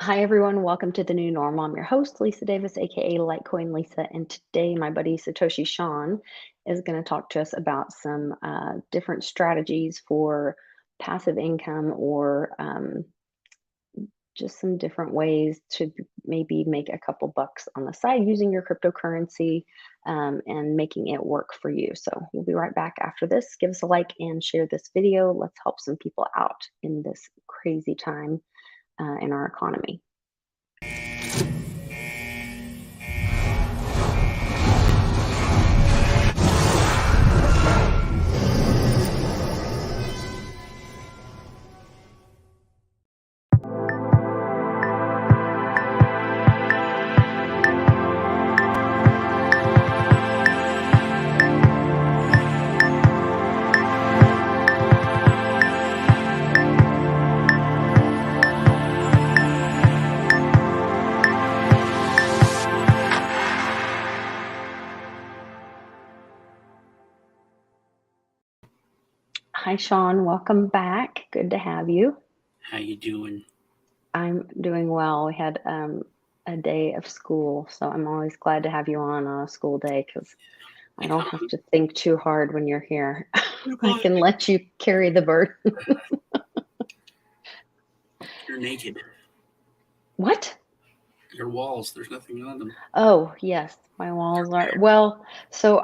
Hi, everyone. Welcome to the new normal. I'm your host, Lisa Davis, aka Litecoin Lisa. And today, my buddy Satoshi Sean is going to talk to us about some different strategies for passive income or just some different ways to maybe make a couple bucks on the side using your cryptocurrency and making it work for you. So, we'll be right back after this. Give us a like and share this video. Let's help some people out in this crazy time in our economy. Hi, Sean. Welcome back. Good to have you. How you doing? I'm doing well. We had a day of school, so I'm always glad to have you on a school day because I don't have to think too hard when you're here. I can let you carry the burden. You're naked. What? Your walls, there's nothing on them. Oh, yes, my walls are. Well, so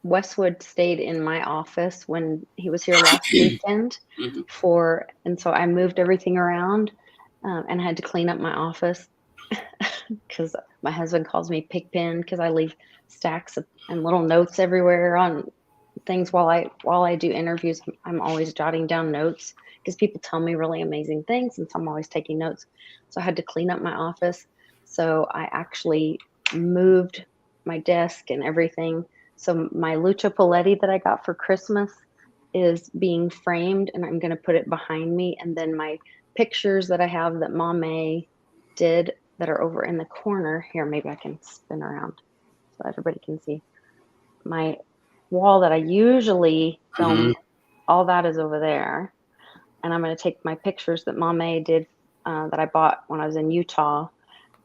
Westwood stayed in my office when he was here last weekend and so I moved everything around and had to clean up my office because my husband calls me Pigpen because I leave stacks and little notes everywhere on things while I do interviews. I'm always jotting down notes because people tell me really amazing things, and so I'm always taking notes. So I had to clean up my office. So I actually moved my desk and everything. So my Lucha Paletti that I got for Christmas is being framed, and I'm going to put it behind me. And then my pictures that I have that Mom May did that are over in the corner here. Maybe I can spin around so everybody can see my wall that I usually film. All that is over there, and I'm going to take my pictures that Mom May did that I bought when I was in Utah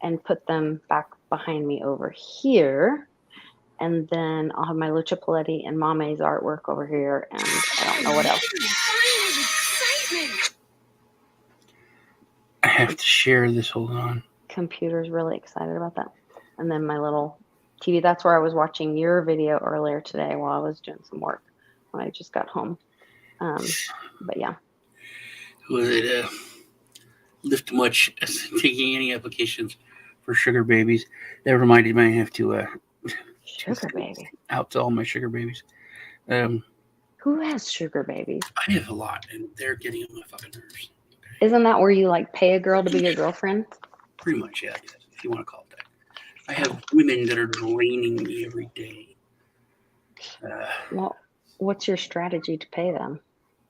and put them back behind me over here. And then I'll have my Lucha Paletti and Mame's artwork over here, and I don't know what else. I have to share this. Hold on. Computer's really excited about that. And then my little TV. That's where I was watching your video earlier today while I was doing some work when I just got home. But yeah. Was it lift much taking any applications for sugar babies? That reminded me I have to Sugar baby. Out to all my sugar babies. Who has sugar babies? I have a lot, and they're getting on my fucking nerves. Okay. Isn't that where you like pay a girl to be your girlfriend? Pretty much, yeah, if you want to call it that. I have women that are draining me every day. Well, what's your strategy to pay them?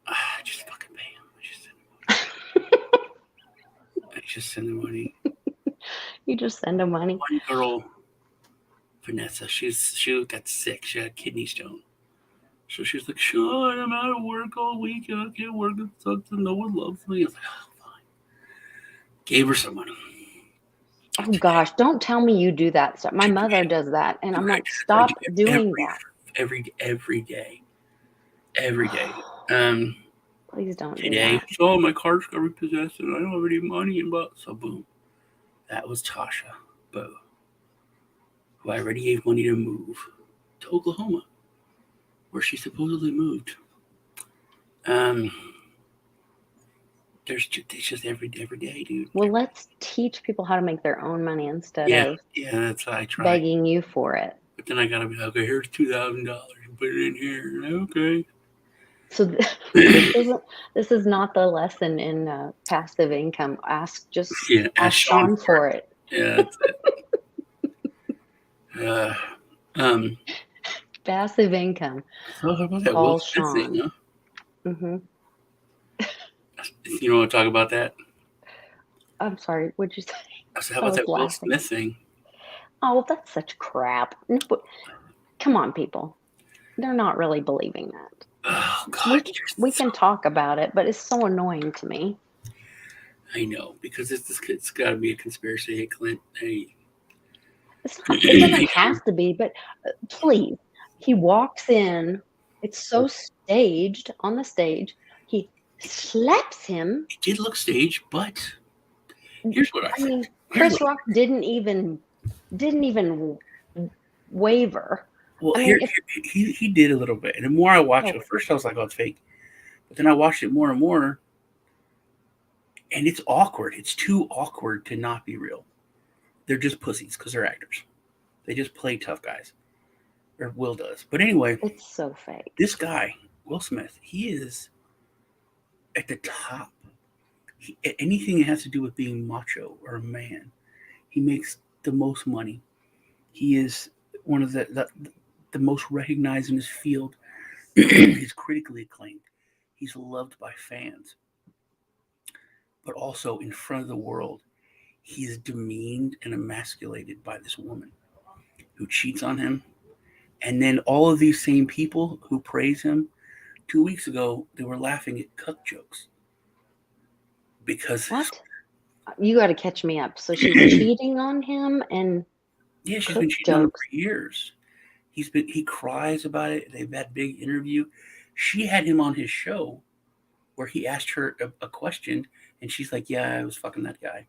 I just fucking pay them. I just send them money. You just send them money? One girl, Vanessa, she got sick. She had a kidney stone. So she's like, Sean, I'm out of work all week. I can't work. It sucks and no one loves me. I was like, oh, fine. Gave her some money. Oh, gosh, don't tell me you do that stuff. My mother does that, and I'm like, stop doing that. Every day. Please don't do today, that. so my car's got repossessed and I don't have any money. So boom. That was Tasha, Bo, who I already gave money to move to Oklahoma, where she supposedly moved. It's just every day, dude. Well, let's teach people how to make their own money instead of that's what I try. Begging you for it. But then I gotta be like, okay, here's $2,000. Put it in here. Okay. So this is not the lesson in passive income. Ask Sean for it. Yeah, that's it. Passive income. Call Sean. Huh? Mm-hmm. You don't want to talk about that? I'm sorry. What'd you say? I said, how about that Will Smith thing? Oh, well, that's such crap. Come on, people. They're not really believing that. Oh, God. We can talk about it, but it's so annoying to me. I know, because it's got to be a conspiracy. Hey, Clint. Hey, It's not, it doesn't have to be, but please. He walks in. It's so staged on the stage. He slaps him. it did look staged, but here's what I I think. mean, Here's Chris what. Rock didn't even waver. Well, I here, mean, if he did a little bit, and the more I watched it, oh, at first I was like, "Oh, it's fake," but then I watched it more and more, and it's awkward. It's too awkward to not be real. They're just pussies because they're actors. They just play tough guys, or Will does. But anyway, it's so fake. this guy, Will Smith, he is at the top. Anything that has to do with being macho or a man, he makes the most money. He is one of the most recognized in his field. He's critically acclaimed. He's loved by fans, but also in front of the world, he is demeaned and emasculated by this woman who cheats on him. And then all of these same people who praise him, 2 weeks ago, they were laughing at cuck jokes because What? You got to catch me up. So she's cheating on him and yeah, she's been cook cheating on him jokes. for years. He cries about it. They've had big interview. She had him on his show where he asked her a question, and she's like, "Yeah, I was fucking that guy."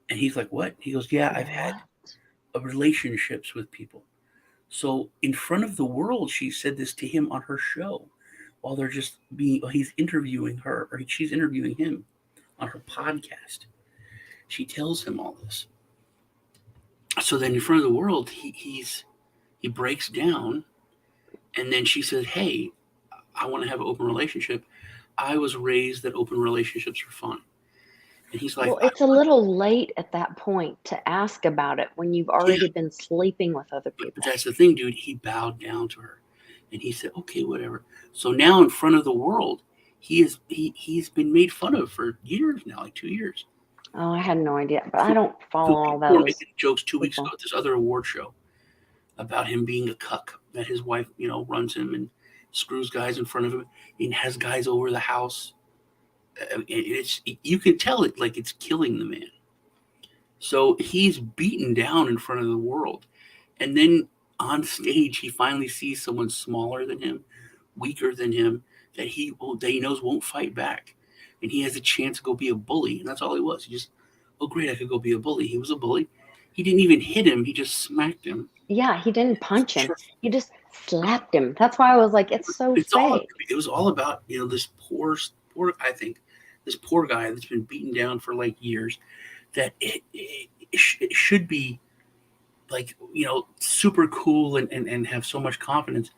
And he's like, "What?" He goes, "Yeah, I've had What? relationships with people." So in front of the world, she said this to him on her show, while they're just being. He's interviewing her, or she's interviewing him on her podcast. She tells him all this. So then in front of the world, he breaks down, and then she says, "Hey, I want to have an open relationship. I was raised that open relationships are fun." And he's like, Well, it's a little late at that point to ask about it when you've "Yeah, already been sleeping with other but people. that's the thing, dude." He bowed down to her, and he said, "Okay, whatever." So now in front of the world, he's been made fun of for years now, like 2 years. Oh, I had no idea, but I So, don't so follow all people were those making jokes 2 weeks ago people. at this other award show about him being a cuck, that his wife, runs him and screws guys in front of him and has guys over the house. It's you can tell it like it's killing the man. So he's beaten down in front of the world. And then on stage, he finally sees someone smaller than him, weaker than him, that he knows won't fight back. And he has a chance to go be a bully. And that's all he was. He just, oh, great, I could go be a bully. He was a bully. He didn't even hit him, he just smacked him. Yeah, he didn't punch him. He just slapped him. That's why I was like, it's so It's all fake. it was all about this poor I think this poor guy that's been beaten down for like years, that it should be like super cool and have so much confidence,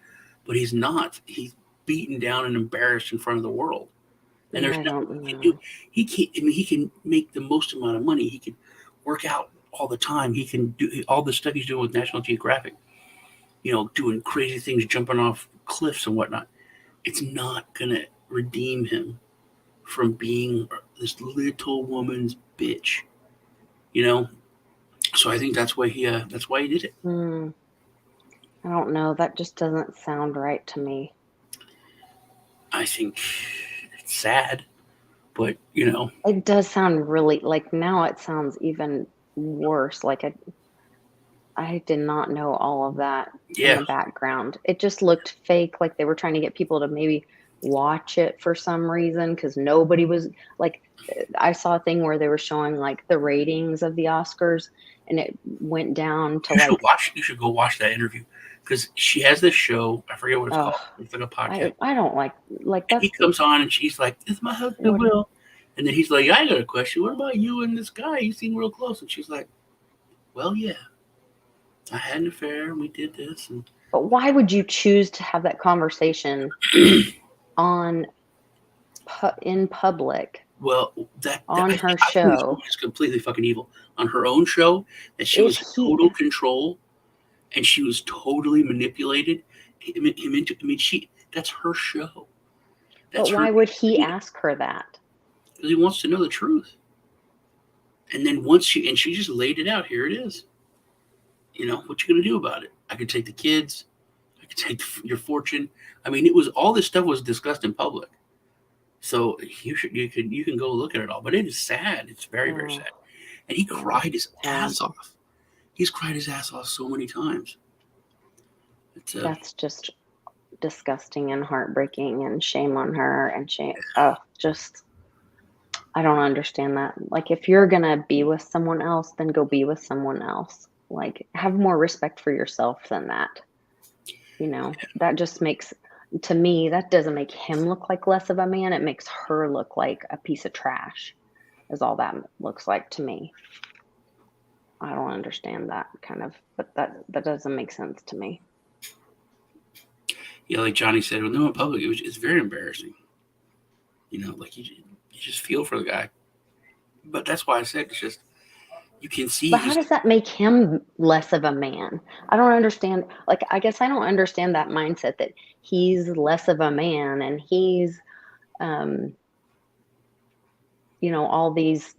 but he's not. He's beaten down and embarrassed in front of the world, and there's I nothing don't he can do. know. He can't. I mean, he can make the most amount of money. He can work out all the time. He can do all the stuff he's doing with National Geographic. Doing crazy things, jumping off cliffs and whatnot. It's not gonna redeem him from being this little woman's bitch. You know. So I think that's why he did it. Hmm. I don't know. That just doesn't sound right to me. I think it's sad, but It does sound really like now it sounds even worse. Like I did not know all of that in yeah, the background. It just looked fake, like they were trying to get people to maybe watch it for some reason because nobody was like, I saw a thing where they were showing like the ratings of the Oscars and it went down to like, you should go watch that interview because she has this show. I forget what it's oh, called. It's like a podcast. I don't like And he that's comes on and she's like, "It's my husband what, Will," and then he's like, "I got a question. What about you and this guy? You seem real close." And she's like, "Well, yeah, I had an affair and we did this." And but why would you choose to have that conversation on in public well, that on her I think this show? woman is completely fucking evil. On her own show, that she was in Is he, total control and she was totally manipulated him into. I mean, that's her show. but That's her why would he thing, ask her that? because he wants to know the truth. And then once she just laid it out. Here it is. What you gonna do about it? I could take the kids. I could take your fortune. I mean, it was all this stuff was discussed in public. So you can go look at it all, but it is sad. It's very, very sad. And he cried his ass off. He's cried his ass off so many times. That's just disgusting and heartbreaking, and shame on her, and shame. Just, I don't understand that. Like, if you're gonna be with someone else, then go be with someone else. Like, have more respect for yourself than that. That just makes, to me, that doesn't make him look like less of a man. It makes her look like a piece of trash, is all that looks like to me. I don't understand that kind of, but that doesn't make sense to me. Yeah, like Johnny said, when they're in public, it's very embarrassing. Like you just feel for the guy. But that's why I said it's just, you can see. But how does that make him less of a man? I don't understand. Like, I guess I don't understand that mindset that he's less of a man, and he's, all these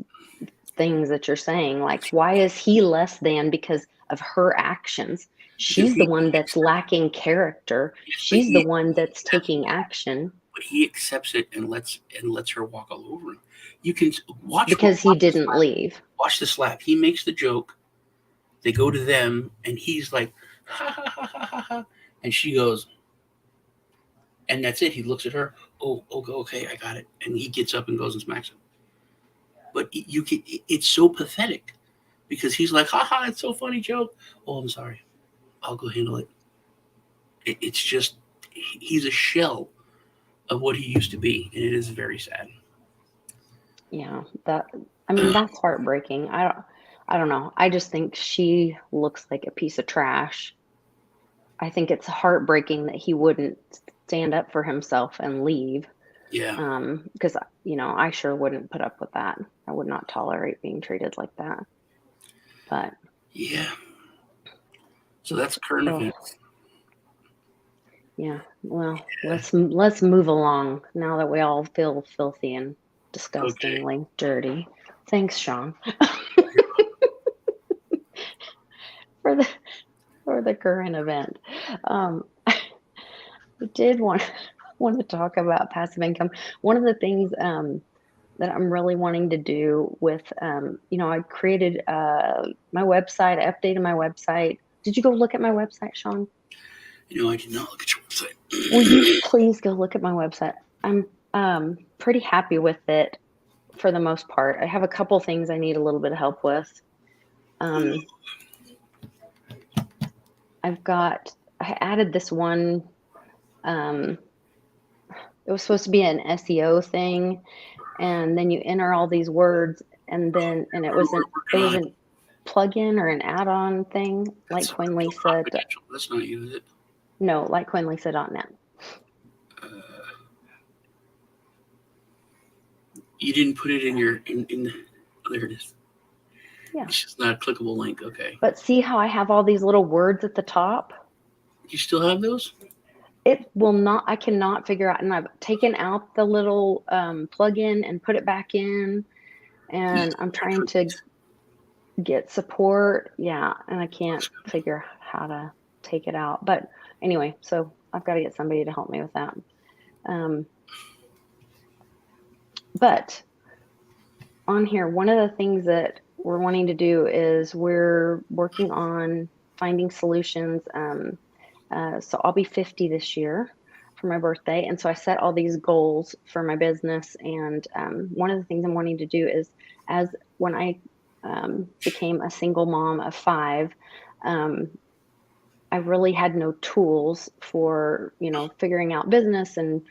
things that you're saying. Like, why is he less than because of her actions? She's the one that's lacking character. She's the one that's taking action. But he accepts it and lets her walk all over him. You can watch because he didn't leave. Watch the slap. He makes the joke. They go to them, and he's like, ha ha ha ha ha, ha. And she goes, and that's it. He looks at her. Oh, okay, I got it. And he gets up and goes and smacks him. But it's so pathetic, because he's like, ha ha, it's so funny joke. Oh, I'm sorry. I'll go handle it. It's just, he's a shell of what he used to be, and it is very sad. Yeah, that's heartbreaking. I don't know. I just think she looks like a piece of trash. I think it's heartbreaking that he wouldn't stand up for himself and leave. Yeah. Because I sure wouldn't put up with that. I would not tolerate being treated like that. But yeah. So that's current events. Yeah. Well, let's move along now that we all feel filthy and disgustingly dirty. Thanks, Sean. for the current event. I did want to talk about passive income. One of the things that I'm really wanting to do with, I created my website. I updated my website. Did you go look at my website, Sean? I did not look at your website. Will you please go look at my website? I'm pretty happy with it for the most part. I have a couple things I need a little bit of help with. I added this one. It was supposed to be an SEO thing, and then you enter all these words, and it was a plugin or an add-on thing. Litecoin Lisa. Let's not use it. No, LitecoinLisa.net. You didn't put it in your there it is. Yeah. It's just not a clickable link. Okay. But see how I have all these little words at the top? You still have those? It will not. I cannot figure out, and I've taken out the little plugin and put it back in, and I'm trying to get support. Yeah, and I can't figure how to take it out. But anyway, so I've got to get somebody to help me with that. But on here, one of the things that we're wanting to do is we're working on finding solutions. So I'll be 50 this year for my birthday. And so I set all these goals for my business. And one of the things I'm wanting to do is, when I became a single mom of 5, I really had no tools for, figuring out business and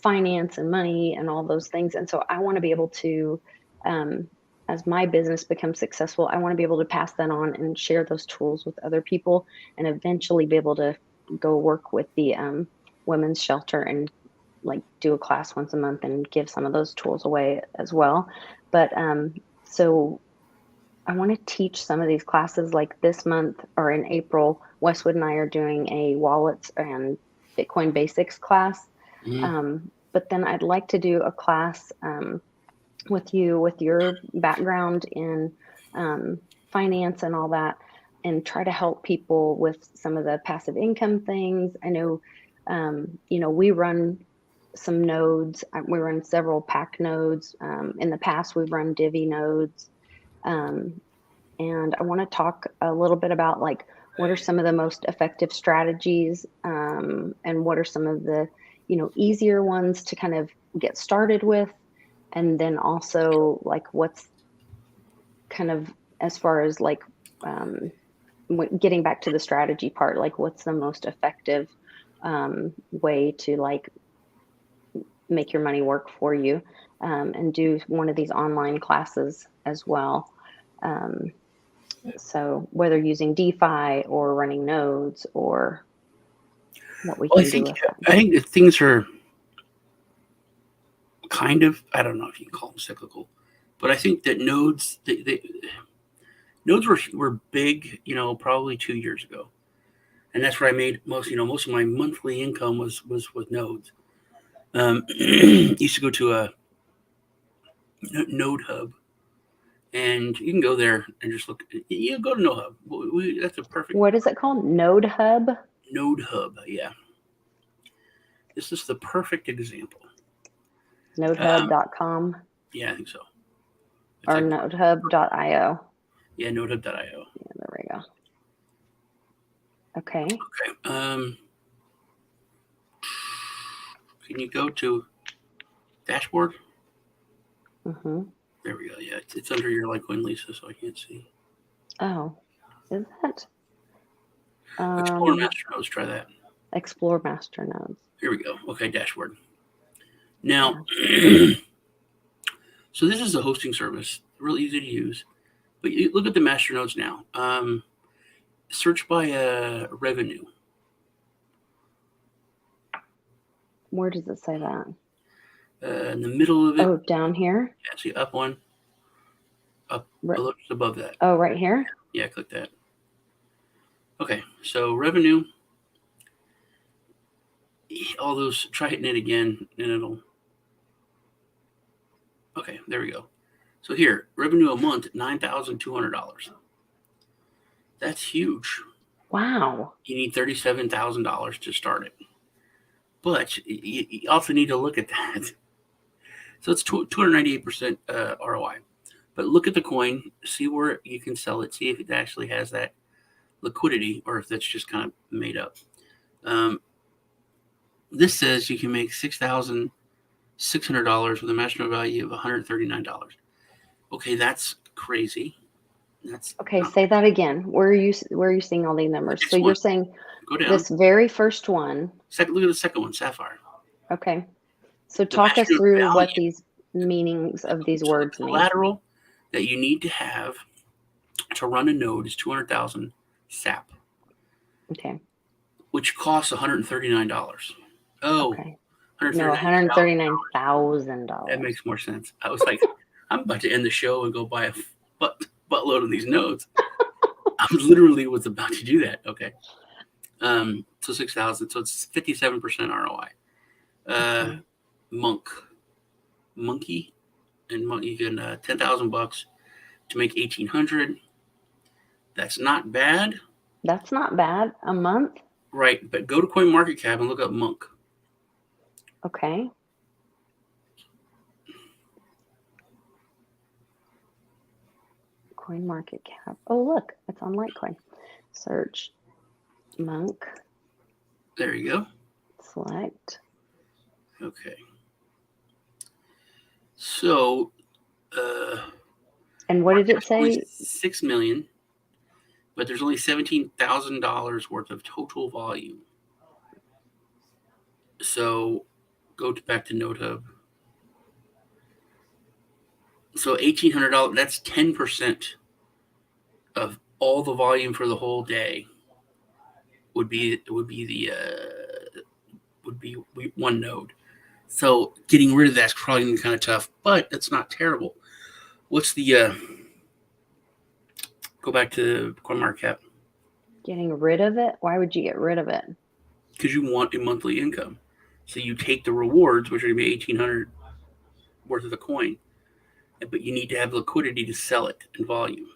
finance and money and all those things. And so I want to be able to, as my business becomes successful, I want to be able to pass that on and share those tools with other people, and eventually be able to go work with the women's shelter and do a class once a month and give some of those tools away as well. But so I want to teach some of these classes. Like this month, or in April, Westwood and I are doing a wallets and Bitcoin basics class. But then I'd like to do a class with you, with your background in finance and all that, and try to help people with some of the passive income things. I know, we run some nodes. We run several pack nodes. In the past, we've run Divi nodes. And I want to talk a little bit about like what are some of the most effective strategies, and what are some of the easier ones to kind of get started with, and then also like what's kind of as far as like getting back to the strategy part, like what's the most effective way to like make your money work for you, and do one of these online classes as well. So whether using DeFi or running nodes or what we can do with that. I think that things are kind of, I don't know if you can call them cyclical, but I think that nodes, nodes were big, probably 2 years ago. And that's where I made most of my monthly income was with nodes. Used to go to a node hub, and you can go there and just look. You go to Node Hub. That's a perfect. What is it called? Node Hub? Node Hub, yeah. This is the perfect example. Nodehub.com? Yeah, I think so. Or like, nodehub.io? Yeah, nodehub.io. Yeah, there we go. Okay. Can you go to dashboard? Mm-hmm. There we go. Yeah, it's under your Litecoin, Lisa, so I can't see. Oh, is that? Explore Masternodes. Try that. Explore Masternodes. Here we go. Okay, dashboard. Now, so this is a hosting service, really easy to use. But you look at the Masternodes now. Search by revenue. Where does it say that? In the middle of it. Oh, down here? Yeah, see, up one. Up, just above that. Oh, right here? Yeah, click that. Okay, so revenue. All those, try hitting it again, and it'll. Okay, there we go. So here, revenue a month, $9,200. That's huge. Wow. You need $37,000 to start it. But you also need to look at that. So it's 298% ROI. But look at the coin, see where you can sell it, see if it actually has that liquidity or if that's just kind of made up. This says you can make $6,600 with a Masternode value of $139. Okay, that's crazy. That's okay. Say that again. Where are you seeing all these numbers? So you're saying this very first one. Look at the second one, Sapphire. Okay. So talk us through what these meanings of these words mean. The collateral that you need to have to run a node is 200,000 SAP. Okay. Which costs $139. Oh, okay. No, $139,000. That makes more sense. I was like, I'm about to end the show and go buy a buttload of these nodes. I literally was about to do that. Okay. So 6,000. So it's 57% ROI. Monkey, and you can $10,000 to make 1,800. That's not bad. That's not bad. A month. Right, but go to CoinMarketCap and look up Monk. Okay. CoinMarketCap. Oh, look, it's on Litecoin. Search Monk. There you go. Select. Okay. So, and what did it say? 6 million, but there's only $17,000 worth of total volume. So, go back to Node Hub. So $1,800. That's 10% of all the volume for the whole day. Would be one node. So getting rid of that's probably gonna be kind of tough, but it's not terrible. What's the go back to CoinMarketCap? Getting rid of it? Why would you get rid of it? Because you want a monthly income. So you take the rewards, which are gonna be 1,800 worth of the coin, but you need to have liquidity to sell it in volume.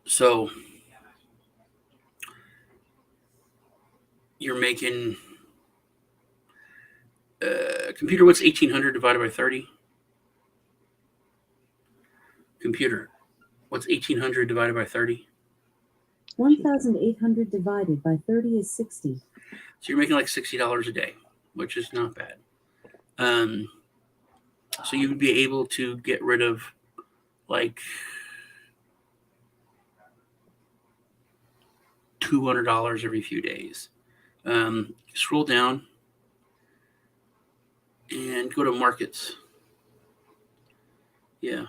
So you're making Computer, what's 1800 divided by 30? Computer, what's 1800 divided by 30? 1,800 divided by 30 is 60. So you're making like $60 a day, which is not bad. So you would be able to get rid of like $200 every few days. Scroll down and go to markets. Yeah.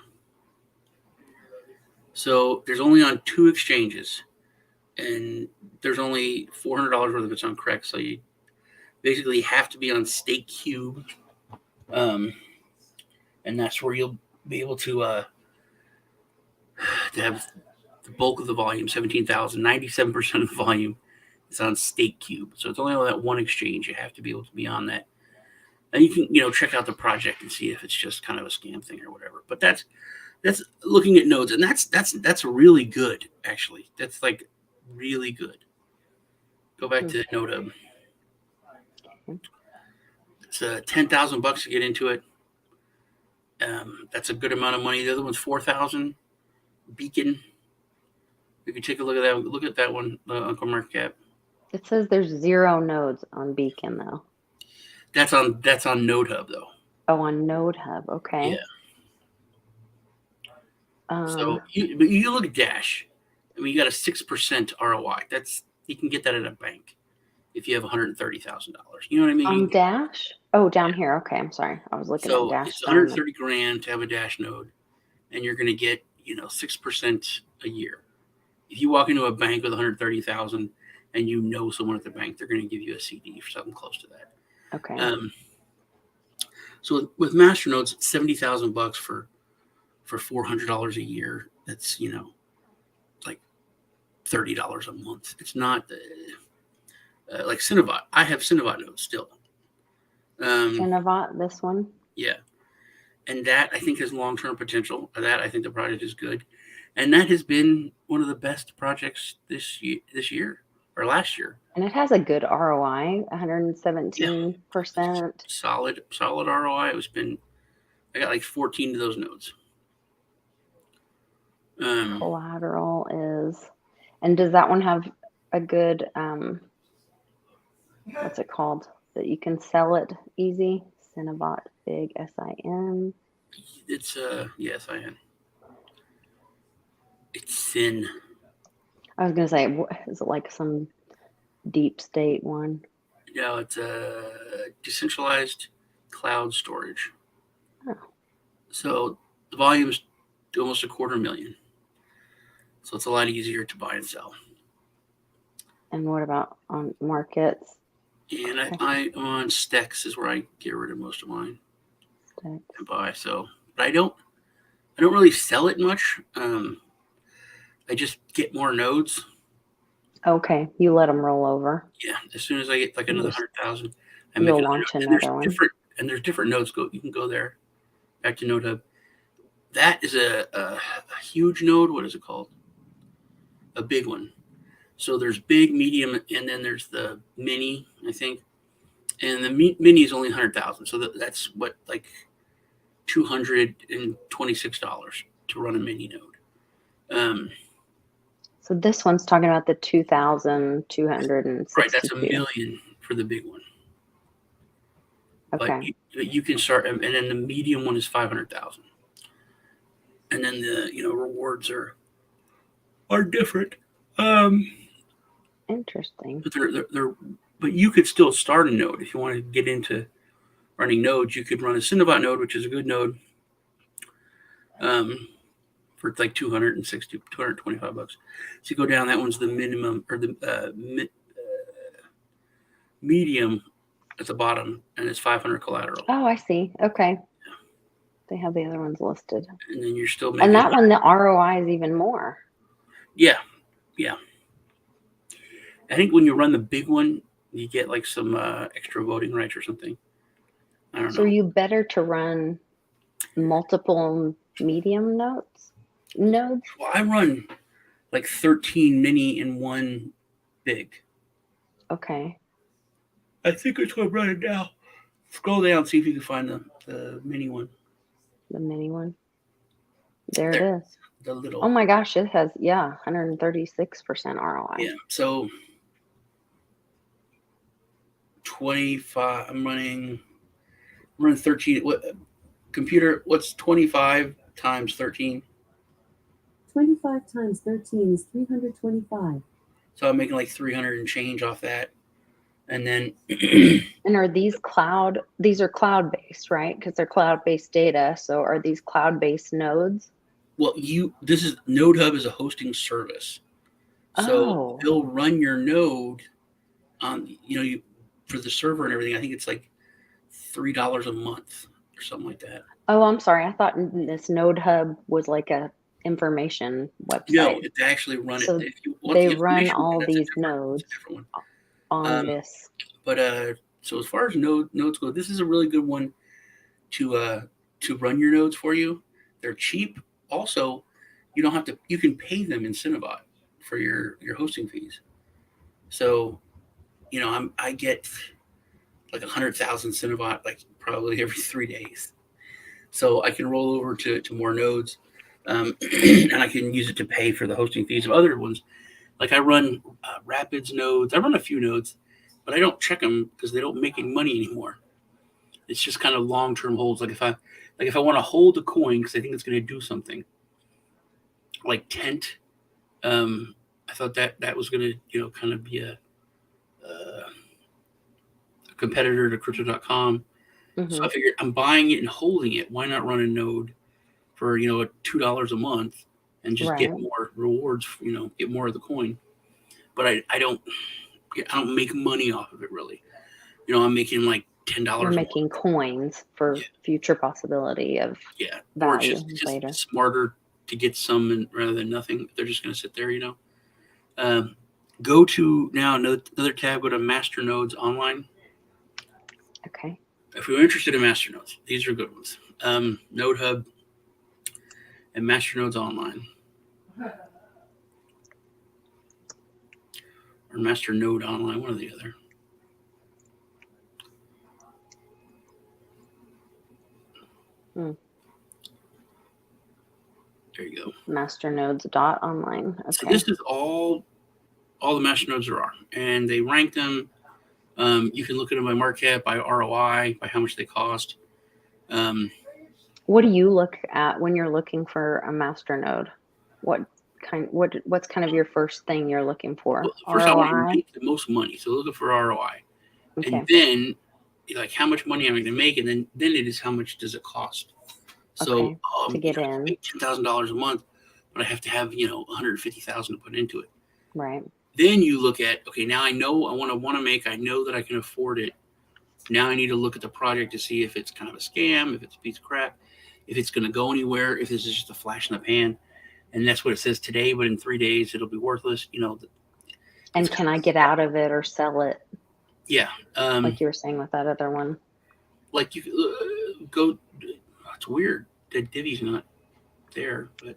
So there's only on 2 exchanges, and there's only $400 worth of it's on correct. So you basically have to be on StakeCube, and that's where you'll be able to have the bulk of the volume, 17,000, 97% of the volume is on StakeCube. So it's only on that one exchange. You have to be able to be on that. And you can, check out the project and see if it's just kind of a scam thing or whatever. But that's looking at nodes, and that's really good, actually. That's like really good. Go back to Node Hub. It's $10,000 to get into it. That's a good amount of money. The other one's $4,000. Beacon. If you take a look at that, look at that one, Uncle Mark Cap. It says there's 0 nodes on Beacon though. That's on Node Hub though. Oh, on Node Hub. Okay. Yeah. So you look at Dash. I mean, you got a 6% ROI. You can get that at a bank if you have $130,000. You know what I mean? On Dash? Oh, down here. Okay, I'm sorry. I was looking at Dash. It's $130,000 to have a Dash node, and you're going to get 6% a year. If you walk into a bank with $130,000 and you know someone at the bank, they're going to give you a CD for something close to that. Okay. So with Masternodes, it's $70,000 for $400 a year. That's like $30 a month. It's not like Cinnabot. I have Cinnabot nodes still. Cinnabot, this one. Yeah, and that I think has long-term potential. That I think the project is good, and that has been one of the best projects this year or last year. And it has a good ROI, 117%. Solid ROI. I got like 14 of those nodes. Collateral is, and does that one have a good, what's it called? That you can sell it easy? Cinnabot, big SIN. It's SIN. It's Sin. I was gonna say, is it like some deep state one? No, it's a decentralized cloud storage. Oh. So the volume's almost 250,000. So it's a lot easier to buy and sell. And what about on markets? And I on Stex is where I get rid of most of mine. Stex. And buy. But I don't really sell it much. I just get more nodes. Okay, you let them roll over. Yeah, as soon as I get like another 100,000, I make launch another one. There's different nodes. You can go there. Back to Node Hub. That is a huge node. What is it called? A big one. So there's big, medium, and then there's the mini, I think. And the mini is only 100,000. So that's what, like $226 to run a mini node. So this one's talking about the 2,260. Right, that's $1 million for the big one. Okay. But you can start, and then the medium one is 500,000. And then the rewards are different. Interesting. But but you could still start a node if you want to get into running nodes. You could run a Cinnabot node, which is a good node, for like $225. So you go down. That one's the minimum, or the medium at the bottom, and it's 500 collateral. Oh, I see. Okay. Yeah. They have the other ones listed. And then you're still making. And that one, the ROI is even more. Yeah. I think when you run the big one, you get like some extra voting rights or something. I don't know. So are you better to run multiple medium nodes? Well, I run like 13 mini and 1 big. Okay. I think it's what I'm running now. Scroll down, see if you can find the mini one. The mini one. There it is. The little. Oh my gosh, it has 136% ROI. Yeah. So 25. I'm running 13. What computer? What's 25 times 13? 25 times 13 is 325. So I'm making like 300 and change off that, and then. And are these cloud? These are cloud-based, right? Because they're cloud-based data. So are these cloud-based nodes? Well, this is NodeHub is a hosting service, so they'll run your node on for the server and everything. I think it's like $3 a month or something like that. Oh, I'm sorry. I thought this NodeHub was like a information website. No, they actually run So it. If you want they the run all that's these a nodes different one. on this. But so as far as nodes go, this is a really good one to run your nodes for you. They're cheap. Also, you don't have to. You can pay them in Cinnabot for your hosting fees. So, I get like 100,000 Cinnabot like probably every 3 days. So I can roll over to more nodes, and I can use it to pay for the hosting fees of other ones. Like I run Rapids nodes. I run a few nodes, but I don't check them because they don't make any money anymore. It's just kind of long-term holds. Like if I want to hold a coin because I think it's going to do something, like Tent, I thought that was going to kind of be a competitor to Crypto.com. Mm-hmm. So I figured I'm buying it and holding it. Why not run a node for $2 a month and just get more rewards? Get more of the coin. But I don't make money off of it really. I'm making like $10. You're making coins for future possibility of value or it's later. just smarter to get some rather than nothing. They're just going to sit there. Go to now another tab. Go to Masternodes Online. Okay. If you're interested in Masternodes, these are good ones. NodeHub and Masternodes Online. Or Masternode Online, one or the other. There you go. Masternodes.online. Okay. So this is all the Masternodes there are. And they rank them. You can look at them by market cap, by ROI, by how much they cost. What do you look at when you're looking for a masternode? What's kind of your first thing you're looking for? Well, first, ROI? I want to make the most money. So looking for ROI. Okay. And then like how much money am I going to make? And then it is how much does it cost? So to get in, I make $10,000 a month, but I have to have $150,000 to put into it. Right. Then you look at, okay, now I know I want to make. I know that I can afford it. Now I need to look at the project to see if it's kind of a scam, if it's a piece of crap, if it's going to go anywhere, if this is just a flash in the pan. And that's what it says today, but in 3 days it'll be worthless. And can I get out of it or sell it? Yeah. Like you were saying with that other one. Like you go. It's weird that Divi's not there, but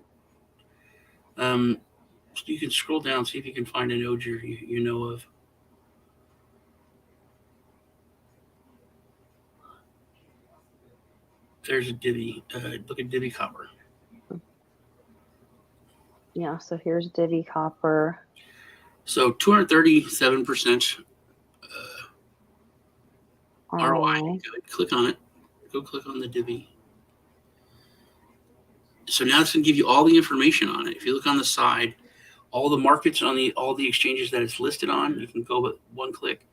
you can scroll down, see if you can find a node you know of. There's a Divi. Look at Divi Copper. Yeah, so here's Divi Copper. So 237% ROI. Click on it. Go click on the Divi. So now it's going to give you all the information on it. If you look on the side, all the markets on all the exchanges that it's listed on, you can go with one click.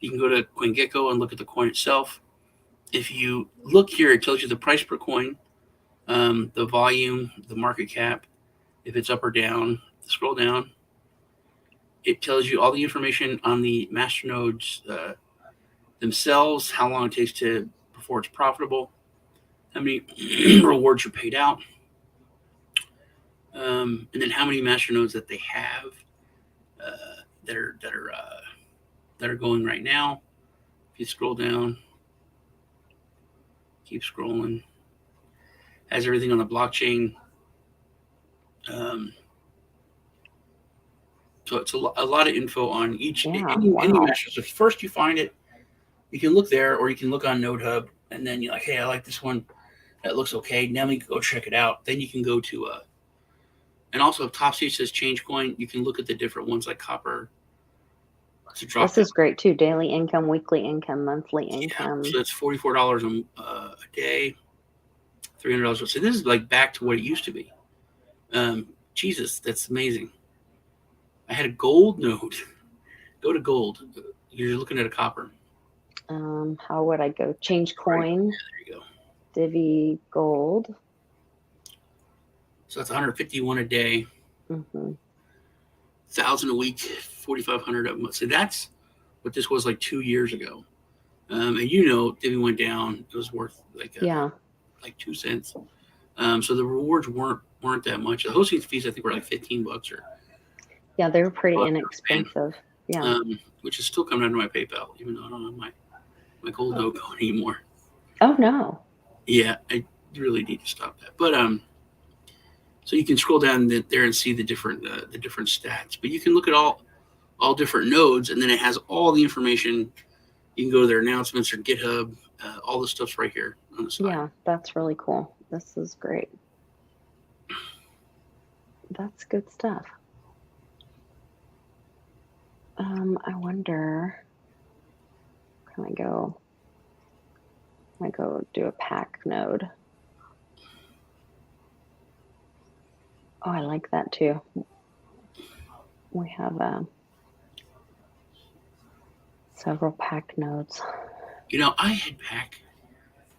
You can go to CoinGecko and look at the coin itself. If you look here, it tells you the price per coin, the volume, the market cap, if it's up or down. Scroll down. It tells you all the information on the masternodes themselves, how long it takes before it's profitable, how many rewards are paid out, and then how many masternodes that they have that are going right now. If you scroll down, keep scrolling, has everything on the blockchain. So it's a lot of info on each any master. So first you find it, You can look there, or you can look on Node Hub, and then you're like, hey, I like this one. That looks okay. Now we can go check it out. Then you can go to and also if top sheet says change coin, you can look at the different ones like copper. To drop This is great too. Daily income, weekly income, monthly income. So it's $44 a day, $300. So this is like back to what it used to be. Jesus, that's amazing. I had a gold node. Go to gold. You're looking at a copper. How would I go? Change coin. Right. Yeah, there you go. Divi gold. So that's 151 a day. 1,000 a week, 4,500 a month. So that's what this was like 2 years ago. And Divi went down. It was worth like 2 cents. So the rewards weren't that much. The hosting fees I think were like $15 or. Yeah, they were pretty inexpensive. Yeah. Which is still coming out of my PayPal, even though I don't have my gold no go anymore. Oh no. Yeah, I really need to stop that. But so you can scroll down there and see the different stats. But you can look at all different nodes, and then it has all the information. You can go to their announcements or GitHub. All the stuff's right here on the side. Yeah, that's really cool. This is great. That's good stuff. I wonder, can I go do a pack node? Oh, I like that too. We have several pack nodes. I had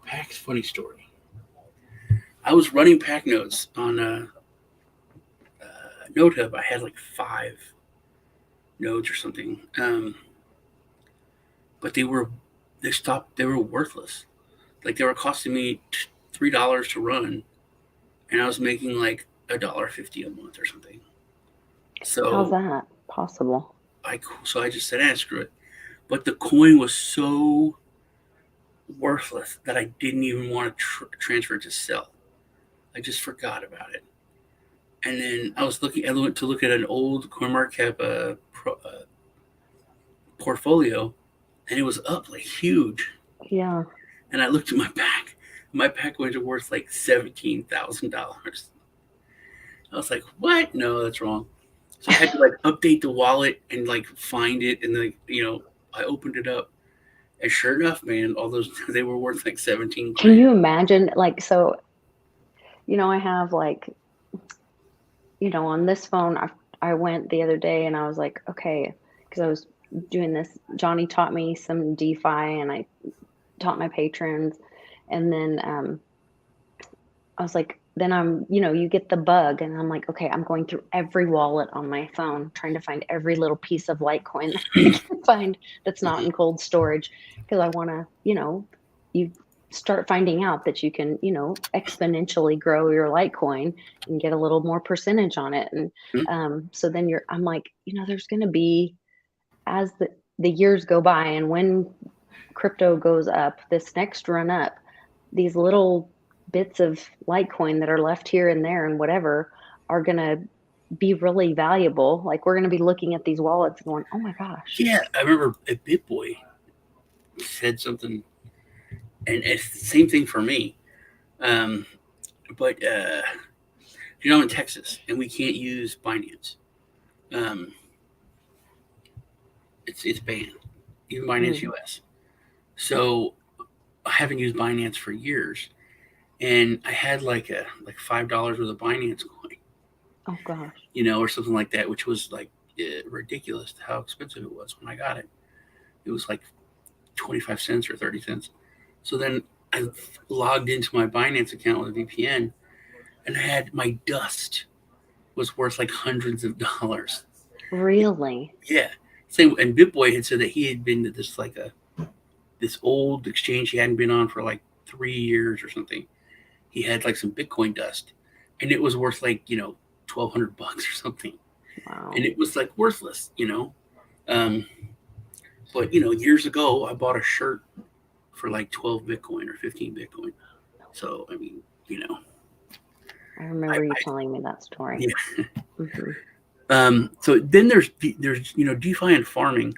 Pack's funny story. I was running pack nodes on Node Hub. I had like 5 nodes or something. But they were worthless. Like they were costing me $3 to run, and I was making like $1.50 a month or something. So how's that possible? So I just said, screw it. But the coin was so worthless that I didn't even want to transfer it to sell. I just forgot about it. And then I went to look at an old CoinMarketCap portfolio, and it was up like huge. Yeah. And I looked at my pack. My pack was worth like $17,000. I was like, what? No, that's wrong. So I had to like update the wallet and like find it, and like I opened it up, and sure enough, man, all those they were worth like 17. Can you imagine? Like, so, I have like, on this phone, I went the other day and I was like, okay, because I was doing this. Johnny taught me some DeFi, and I taught my patrons, and then I was like, then I'm, you get the bug, and I'm like, okay, I'm going through every wallet on my phone, trying to find every little piece of Litecoin that I can find that's not in cold storage, because I want to, you start finding out that you can, exponentially grow your Litecoin and get a little more percentage on it. And so then I'm like, there's going to be, as the years go by, and when crypto goes up, this next run up, these little bits of Litecoin that are left here and there and whatever are going to be really valuable. Like we're going to be looking at these wallets and going, oh my gosh. Yeah, I remember a BitBoy said something, and it's the same thing for me. But I'm in Texas, and we can't use Binance. It's banned, even Binance US. So I haven't used Binance for years, and I had like $5 worth of Binance coin. Oh gosh. Or something like that, which was like ridiculous how expensive it was when I got it. It was like 25 cents or 30 cents. So then I logged into my Binance account with a VPN, and I had my dust was worth like hundreds of dollars. Really? Yeah. Same. And BitBoy had said that he had been to this old exchange he hadn't been on for like 3 years or something. He had like some Bitcoin dust, and it was worth like $1,200 or something. Wow. And it was like worthless, But years ago, I bought a shirt for like 12 Bitcoin or 15 Bitcoin. So I mean, I remember you telling me that story. Yeah. So then there's DeFi and farming,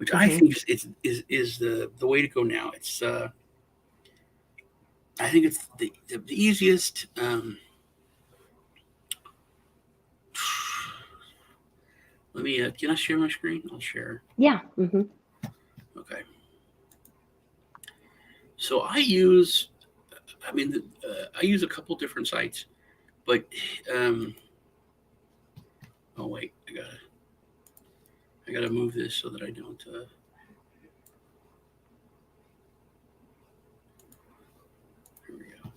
which I think is the way to go now. It's I think it's the easiest. Let me. Can I share my screen? I'll share. Yeah. Okay. So I use. I mean, I use a couple different sites, but oh wait, I gotta move this so that I don't. Here we go.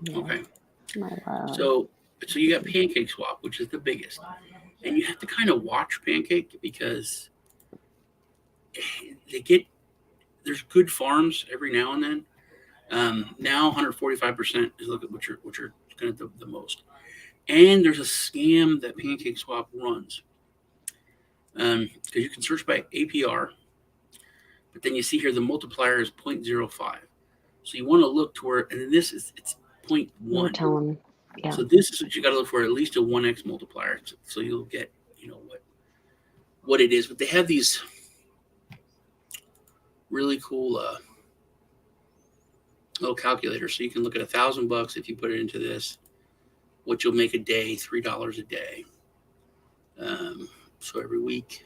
Yeah. Okay. My love. So you got Pancake Swap, which is the biggest, and you have to kind of watch Pancake because there's good farms every now and then. Now 145% is look at what you're kind of the most, and there's a scam that Pancake Swap runs because you can search by APR, but then you see here the multiplier is 0.05. So you want to look to where, and this is it's 0.1. We're telling, yeah. So this is what you got to look for, at least a 1x multiplier. So you'll get, what it is. But they have these really cool little calculators. So you can look at $1,000 if you put it into this, what you'll make a day, $3 a day. So every week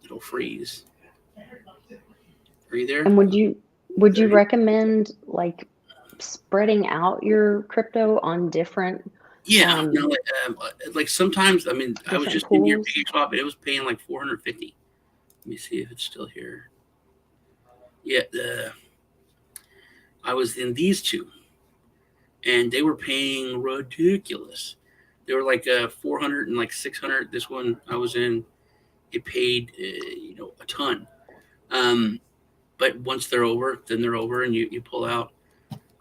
it'll freeze. Are you there? And would you recommend like spreading out your crypto on different? Yeah, like sometimes. I mean, I was just in here pools? Pancake Swap, and it was paying like $450. Let me see if it's still here. Yeah, I was in these two, and they were paying ridiculous. They were like 400 and like 600. This one I was in, it paid a ton. But once they're over, then they're over, and you pull out.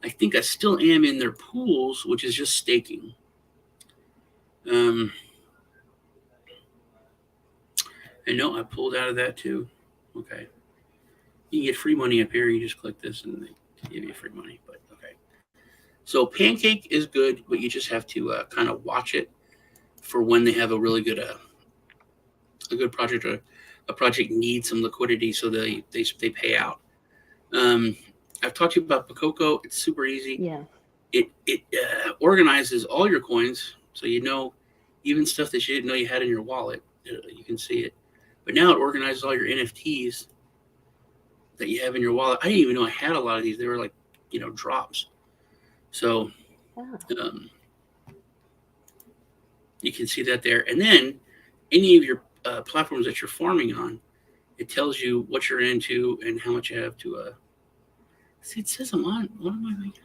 I think I still am in their pools, which is just staking. And no, I pulled out of that too. Okay. You can get free money up here. You just click this and they give you free money. But okay. So Pancake is good, but you just have to kind of watch it for when they have a really good a good project, or a project needs some liquidity, so they pay out. I've talked to you about Pacoco. It's super easy. Yeah. It organizes all your coins, so even stuff that you didn't know you had in your wallet, you can see it. But now it organizes all your NFTs that you have in your wallet. I didn't even know I had a lot of these. They were like, drops. So you can see that there. And then any of your platforms that you're farming on, it tells you what you're into and how much you have to. See, it says I'm on. What am I making?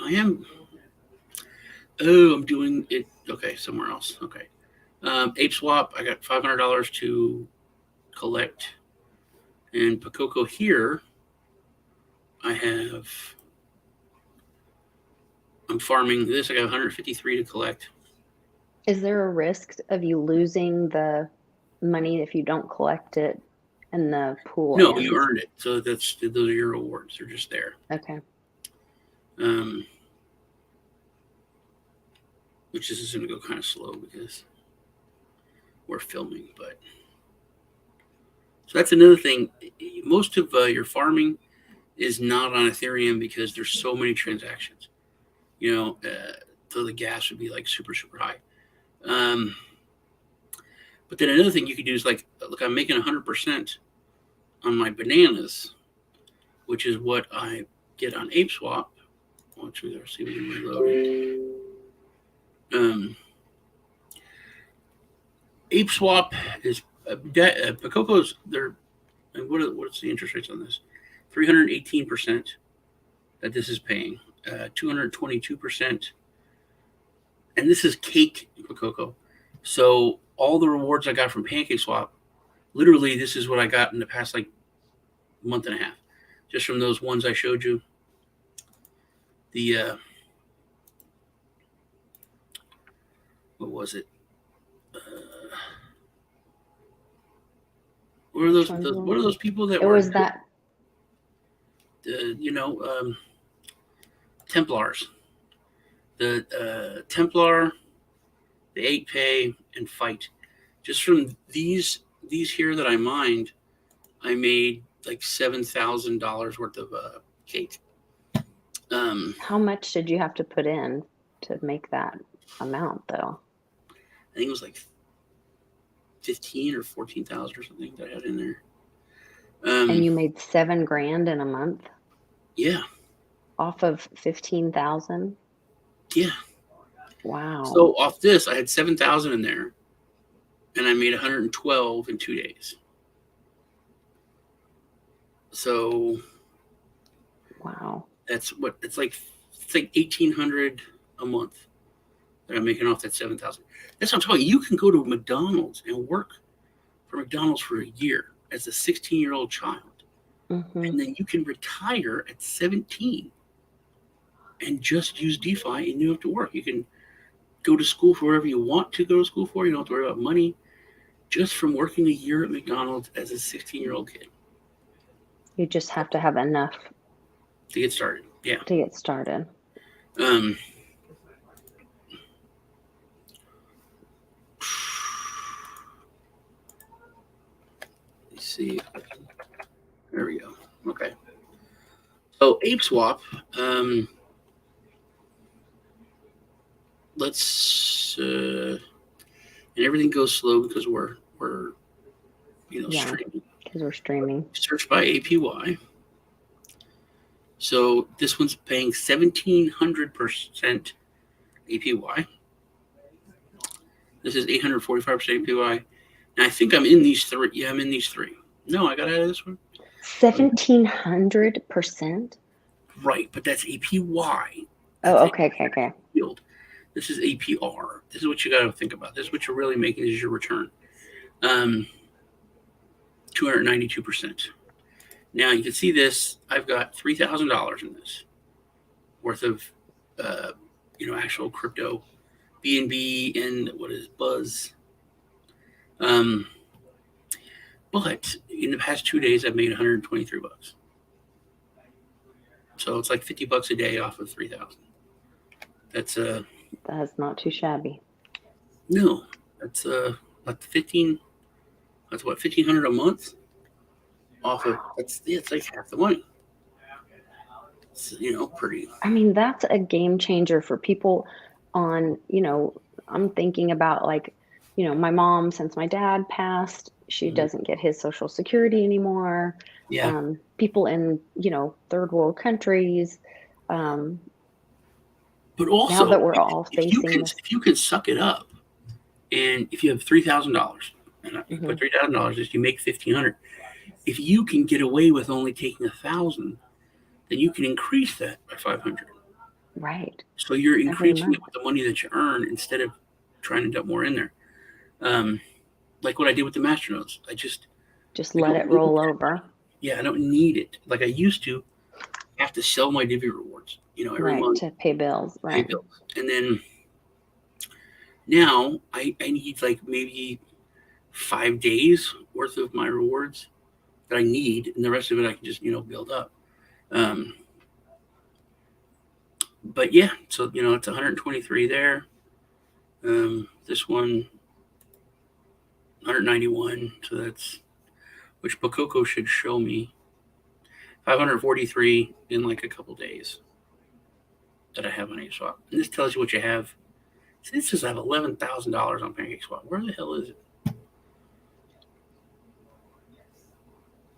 I am. Oh, I'm doing it. Okay, somewhere else. Okay. Ape Swap, I got $500 to collect. And Pacoco here, I'm farming this. I got 153 to collect. Is there a risk of you losing the money if you don't collect it in the pool? No, you earned it. So those are your rewards. They're just there. Okay. Which is going to go kind of slow because we're filming, but so that's another thing. Most of your farming is not on Ethereum because there's so many transactions. So the gas would be like super, super high. But then another thing you could do is like, look, I'm making 100% on my bananas, which is what I get on Ape Swap. Watch me there, see if we can reload it. Ape Swap is Pacoco's. What's the interest rates on this? 318% that this is paying, 222%, and this is cake Pacoco. So all the rewards I got from Pancake Swap, literally, this is what I got in the past like month and a half, just from those ones I showed you. The what was it? What are those people that It were was that. Templars, the Templar, the 8Pay, and Fight. Just from these here that I mined, I made like $7,000 worth of cake. How much did you have to put in to make that amount, though? I think it was like 15 or 14,000 or something that I had in there. And you made $7,000 in a month? Yeah. Off of 15,000? Yeah. Wow. So off this, I had 7,000 in there, and I made 112 in 2 days. So wow. That's what it's like 1,800 a month that I'm making off that 7,000. That's what I'm telling you. You can go to McDonald's and work for McDonald's for a year as a 16-year-old child, and then you can retire at 17 and just use DeFi, and you don't have to work. You can go to school for whatever you want to go to school for. You don't have to worry about money, just from working a year at McDonald's as a 16-year-old kid. You just have to have enough to get started. Yeah. To get started. Let's see. There we go. Okay. So Ape Swap. Let's and everything goes slow because we're streaming. Because we're streaming. Search by APY. So this one's paying 1,700% APY. This is 845% APY. And I think I'm in these three. Yeah, I'm in these three. No, I got out of this one. 1,700%? Right, but that's APY. Oh, okay. Yield. This is APR. This is what you got to think about. This is what you're really making is your return. 292%. Now you can see this. I've got $3,000 in this worth of, actual crypto, BNB and what is Buzz. But in the past 2 days, I've made $123. So it's like $50 a day off of 3,000. That's not too shabby. No, that's like 15. That's what, 1,500 a month. Off of it's like half the money. It's, pretty. I mean, that's a game changer for people on, I'm thinking about like, my mom, since my dad passed, she doesn't get his Social Security anymore. Yeah. People in, third world countries. But also, now that we're all facing this. If you can suck it up, and if you have $3,000, and you put $3,000, is you make $1,500. If you can get away with only taking 1,000, then you can increase that by 500. Right. So you're increasing it with the money that you earn instead of trying to dump more in there. Like what I did with the Masternodes. I just let it roll over. Yeah, I don't need it. Like I used to have to sell my Divi rewards, every month to pay bills. Right. And then now I need like maybe 5 days worth of my rewards that I need, and the rest of it I can just build up. But yeah, so it's 123 there. This one 191, so that's which Bakoko should show me 543 in like a couple days that I have on ApeSwap. And this tells you what you have. See, this says I have $11,000 on Pancake Swap. Where the hell is it?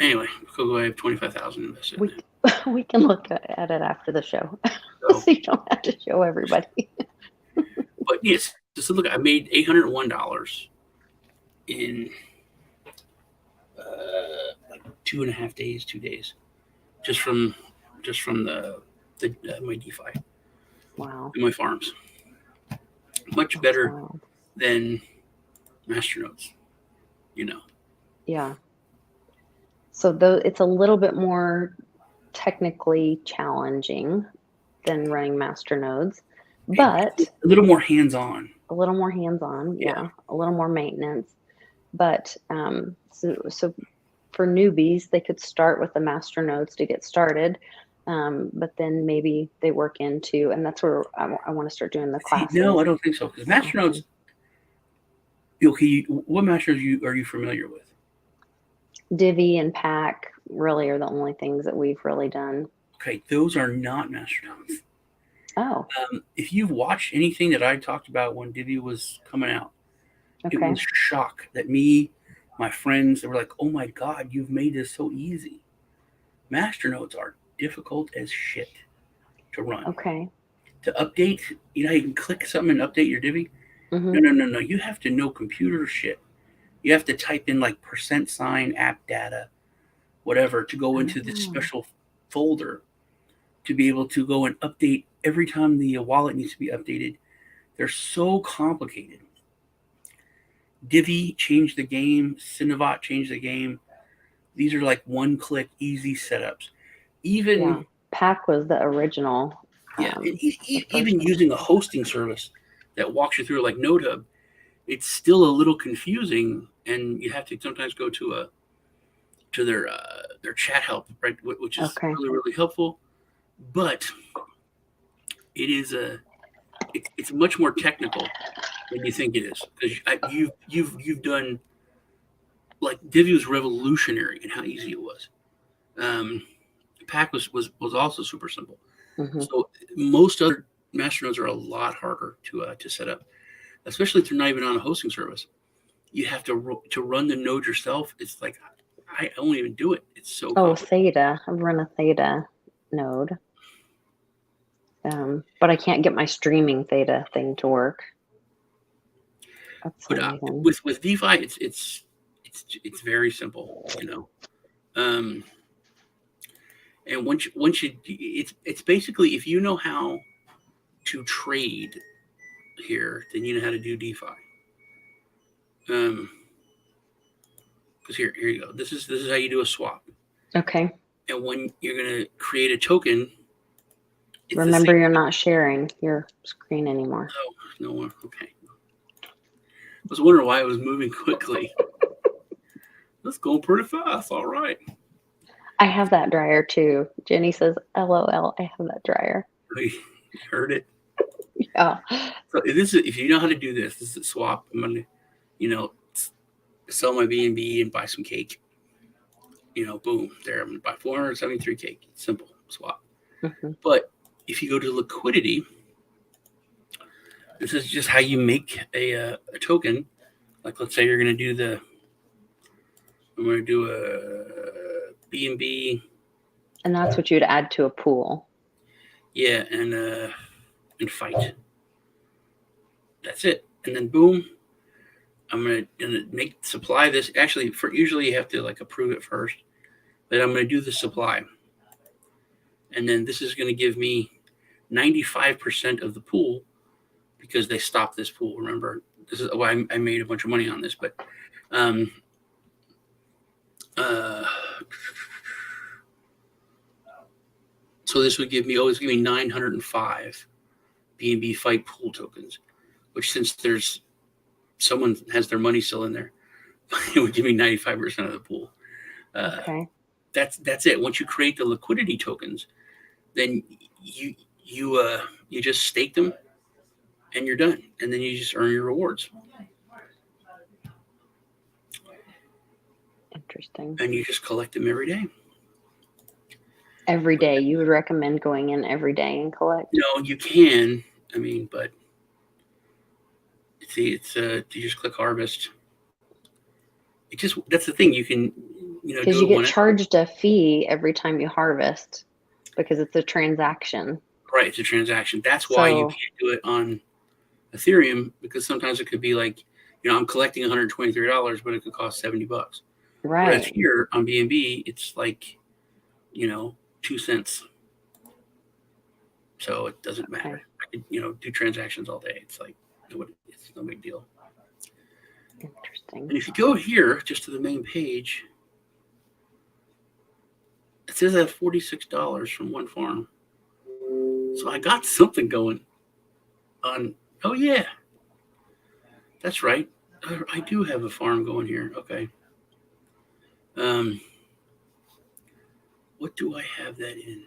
Anyway, Bakoko, I have 25,000 invested. We can look at it after the show, so you don't have to show everybody. But yes, so look, I made $801 in like 2.5 days, 2 days, just from the my DeFi. Wow. And my farms. Much better than Masternodes, Yeah. So it's a little bit more technically challenging than running Masternodes, but a little more hands-on. A little more hands-on, yeah. A little more maintenance. But so for newbies, they could start with the Masternodes to get started. But then maybe they work into, and that's where I want to start doing the See, classes. no, I don't think so. Because Masternodes, okay, what Masternodes are you familiar with? Divi and Pack really are the only things that we've really done. Okay, those are not Masternodes. Oh, If you've watched anything that I talked about when Divi was coming out, it okay. was shock that my friends, they were like, "Oh my God, you've made this so easy." Masternodes are difficult as shit to run. Okay. To update, you can click something and update your Divi. Mm-hmm. No. You have to know computer shit. You have to type in like %, app data, whatever, to go into this special folder to be able to go and update every time the wallet needs to be updated. They're so complicated. Divi changed the game. Cinevat changed the game. These are like one-click, easy setups. Even Pack was the original. Even using a hosting service that walks you through like NodeHub, it's still a little confusing, and you have to sometimes go to their chat help, right, which is really, really helpful. But it is it's much more technical than you think it is, because you've done, like, Divi was revolutionary in how easy it was. Pack was also super simple. Mm-hmm. So most other Masternodes are a lot harder to set up, especially if they're not even on a hosting service. You have to run the node yourself. It's like, I won't even do it. It's so complicated. Theta. I've run a Theta node. But I can't get my streaming Theta thing to work. But with DeFi, it's very simple, And once you, it's basically, if you know how to trade here, then you know how to do DeFi. Because here you go. This is how you do a swap. Okay. And when you're gonna create a token, remember, you're not sharing your screen anymore. Oh, no more. Okay. I was wondering why it was moving quickly. That's going pretty fast. All right. I have that dryer too. Jenny says, "LOL, I have that dryer." You heard it. Yeah. So if you know how to do this is a swap. I'm gonna, sell my BNB and buy some cake. Boom, there. I'm gonna buy 473 cake. Simple swap. Mm-hmm. But if you go to liquidity, this is just how you make a token. Like, let's say you're gonna do I'm gonna do a BNB. And that's what you'd add to a pool. Yeah, and fight. That's it. And then boom, I'm gonna supply this. Actually, usually you have to like approve it first, but I'm gonna do the supply, and then this is gonna give me 95% of the pool, because they stopped this pool. Remember, this is why I made a bunch of money on this, but so this would give me 905 BNB fight pool tokens, which, since someone has their money still in there, it would give me 95% of the pool. Okay. That's it. Once you create the liquidity tokens, then you just stake them, and you're done. And then you just earn your rewards. Interesting. And you just collect them every day. Every day. You would recommend going in every day and collect? No, you can. I mean, but see, you just click harvest. That's the thing. You can, because you get charged a fee every time you harvest, because it's a transaction. Right, it's a transaction. That's why you can't do it on Ethereum, because sometimes it could be like, I'm collecting $123, but it could cost $70. Right. Whereas here on BNB, it's like, 2 cents. So it doesn't matter. I could, do transactions all day. It's like, it's no big deal. Interesting. And if you go here, just to the main page, it says I have $46 from one farm. So I got something going on. Oh, yeah. That's right. I do have a farm going here. Okay. What do I have that in?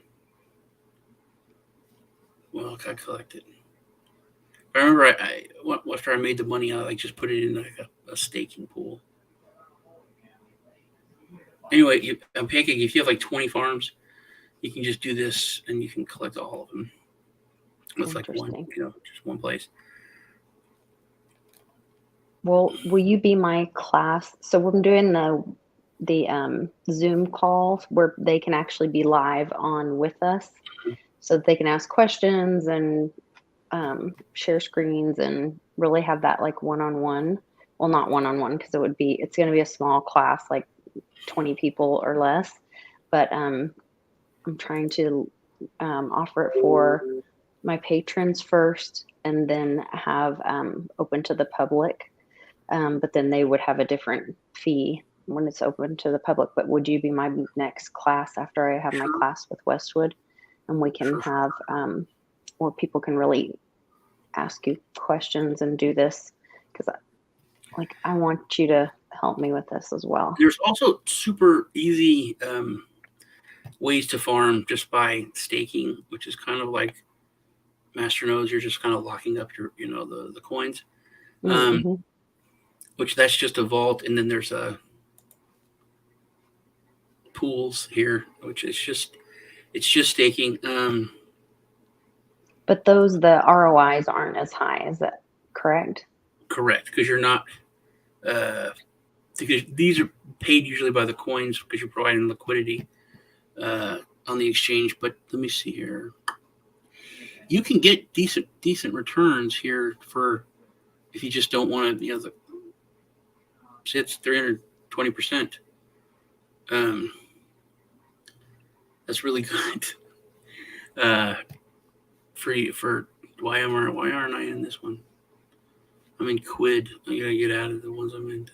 Well, I collect it. I remember after I made the money, I just put it in like a staking pool. Anyway, on Pancake, if you have like 20 farms, you can just do this and you can collect all of them with like one, just one place. Well, will you be my class? So we're doing the Zoom calls where they can actually be live on with us, so that they can ask questions and share screens and really have that like one-on-one. Well, not one-on-one because it's going to be a small class, like 20 people or less. But I'm trying to offer it for my patrons first, and then have open to the public. But then they would have a different fee when it's open to the public. But would you be my next class after I have my class with Westwood? And we can have, or people can really ask you questions and do this, because I want you to help me with this as well. There's also super easy ways to farm just by staking, which is kind of like Masternodes. You're just kind of locking up your, the coins. Which that's just a vault, and then there's pools here, which is just staking. But the ROIs aren't as high. Is that correct? Correct, because you're not because these are paid usually by the coins because you're providing liquidity on the exchange. But let me see here. You can get decent returns here for if you just don't want to, say it's 320%. That's really good. For why aren't I in this one? I'm in quid. I gotta get out of the ones I'm in.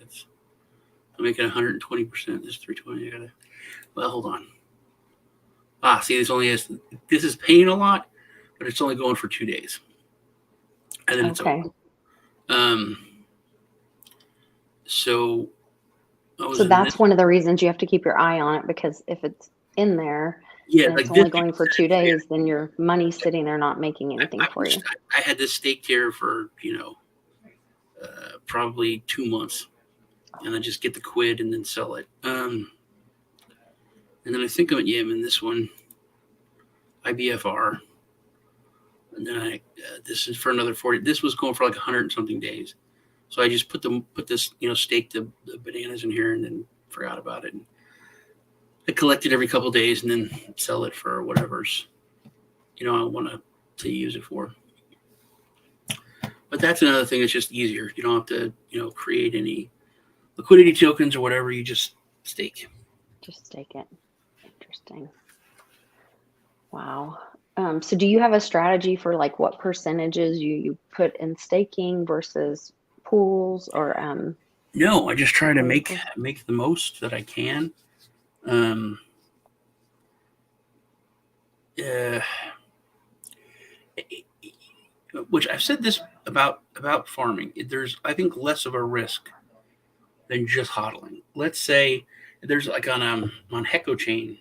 I'm making 120%. This 320. Well, hold on. See, this is paying a lot, but it's only going for 2 days, and then it's over. So that's one of the reasons you have to keep your eye on it, because if it's in there, and it's only going for 2 days, then your money's sitting there not making anything for you. I had this staked here for probably 2 months, and I just get the quid and then sell it. And then I think I'm in this one, IBFR, and then this is for another 40. This was going for like 100 and something days. So I just put this, staked the bananas in here and then forgot about it. And I collect it every couple of days and then sell it for whatever's, I want to use it for. But that's another thing that's just easier. You don't have to, create any liquidity tokens or whatever. You just stake. Just stake it. Interesting. Wow. So do you have a strategy for like what percentages you put in staking versus pools, or No, I just try to make the most that I can. Which I've said this about farming. There's, I think, less of a risk than just hodling. Let's say there's like on Heco chain,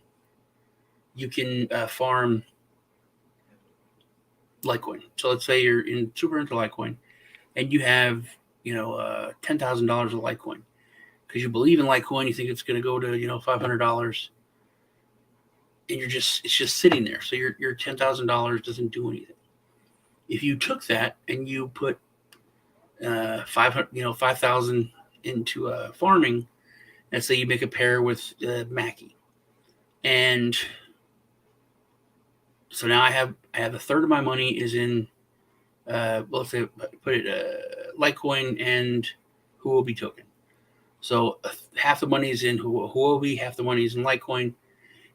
you can farm Litecoin. So let's say you're super into Litecoin, and you have $10,000 of Litecoin because you believe in Litecoin. You think it's going to go to $500, and it's just sitting there. So your $10,000 doesn't do anything. If you took that and you put 5,000 into farming, let's say you make a pair with Mackie, and so now I have a third of my money is in let's say put it Litecoin and Huobi token. So half the money is in Huobi, half the money is in Litecoin,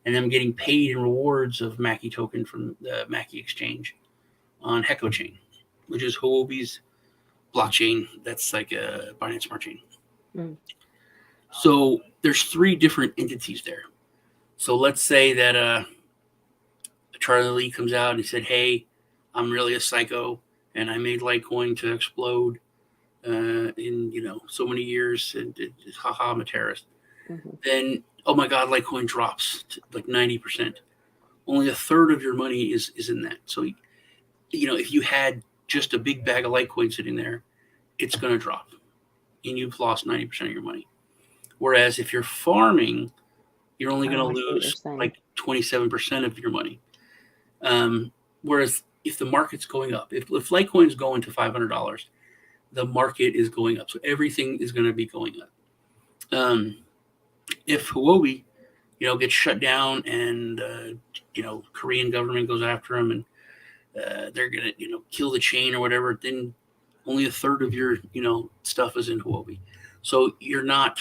and I'm getting paid in rewards of Mackie token from the Mackie exchange on Heco chain, which is Huobi's blockchain. That's like a Binance Smart Chain. So there's 3 different entities there. So let's say that Charlie Lee comes out and he said, "Hey, I'm really a psycho, and I made Litecoin to explode in so many years, and haha, I'm a terrorist." Then oh my God, Litecoin drops to like 90%. Only a third of your money is in that. So, if you had just a big bag of Litecoin sitting there, it's going to drop, and you've lost 90% of your money. Whereas if you're farming, you're only going to lose like 27% of your money. Whereas if the market's going up, if Litecoin is going to $500, the market is going up. So everything is going to be going up. If Huobi, gets shut down and, Korean government goes after them and they're going to, kill the chain or whatever, then only a third of your, stuff is in Huobi. So you're not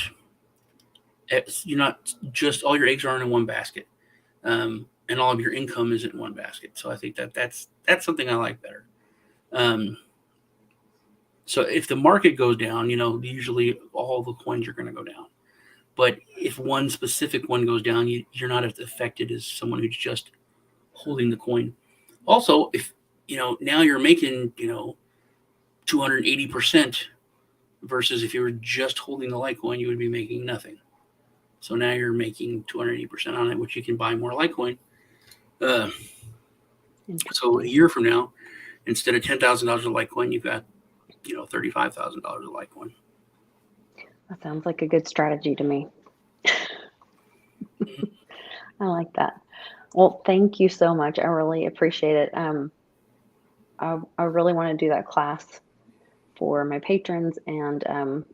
just all your eggs aren't in one basket. And all of your income is in one basket. So I think that's something I like better. So if the market goes down, usually all the coins are going to go down. But if one specific one goes down, you're not as affected as someone who's just holding the coin. Also, if now you're making 280% versus if you were just holding the Litecoin, you would be making nothing. So now you're making 280% on it, which you can buy more Litecoin. So a year from now, instead of $10,000 of Litecoin, you've got $35,000 of Litecoin. That sounds like a good strategy to me. I like that. Well, thank you so much. I really appreciate it. I really want to do that class for my patrons, and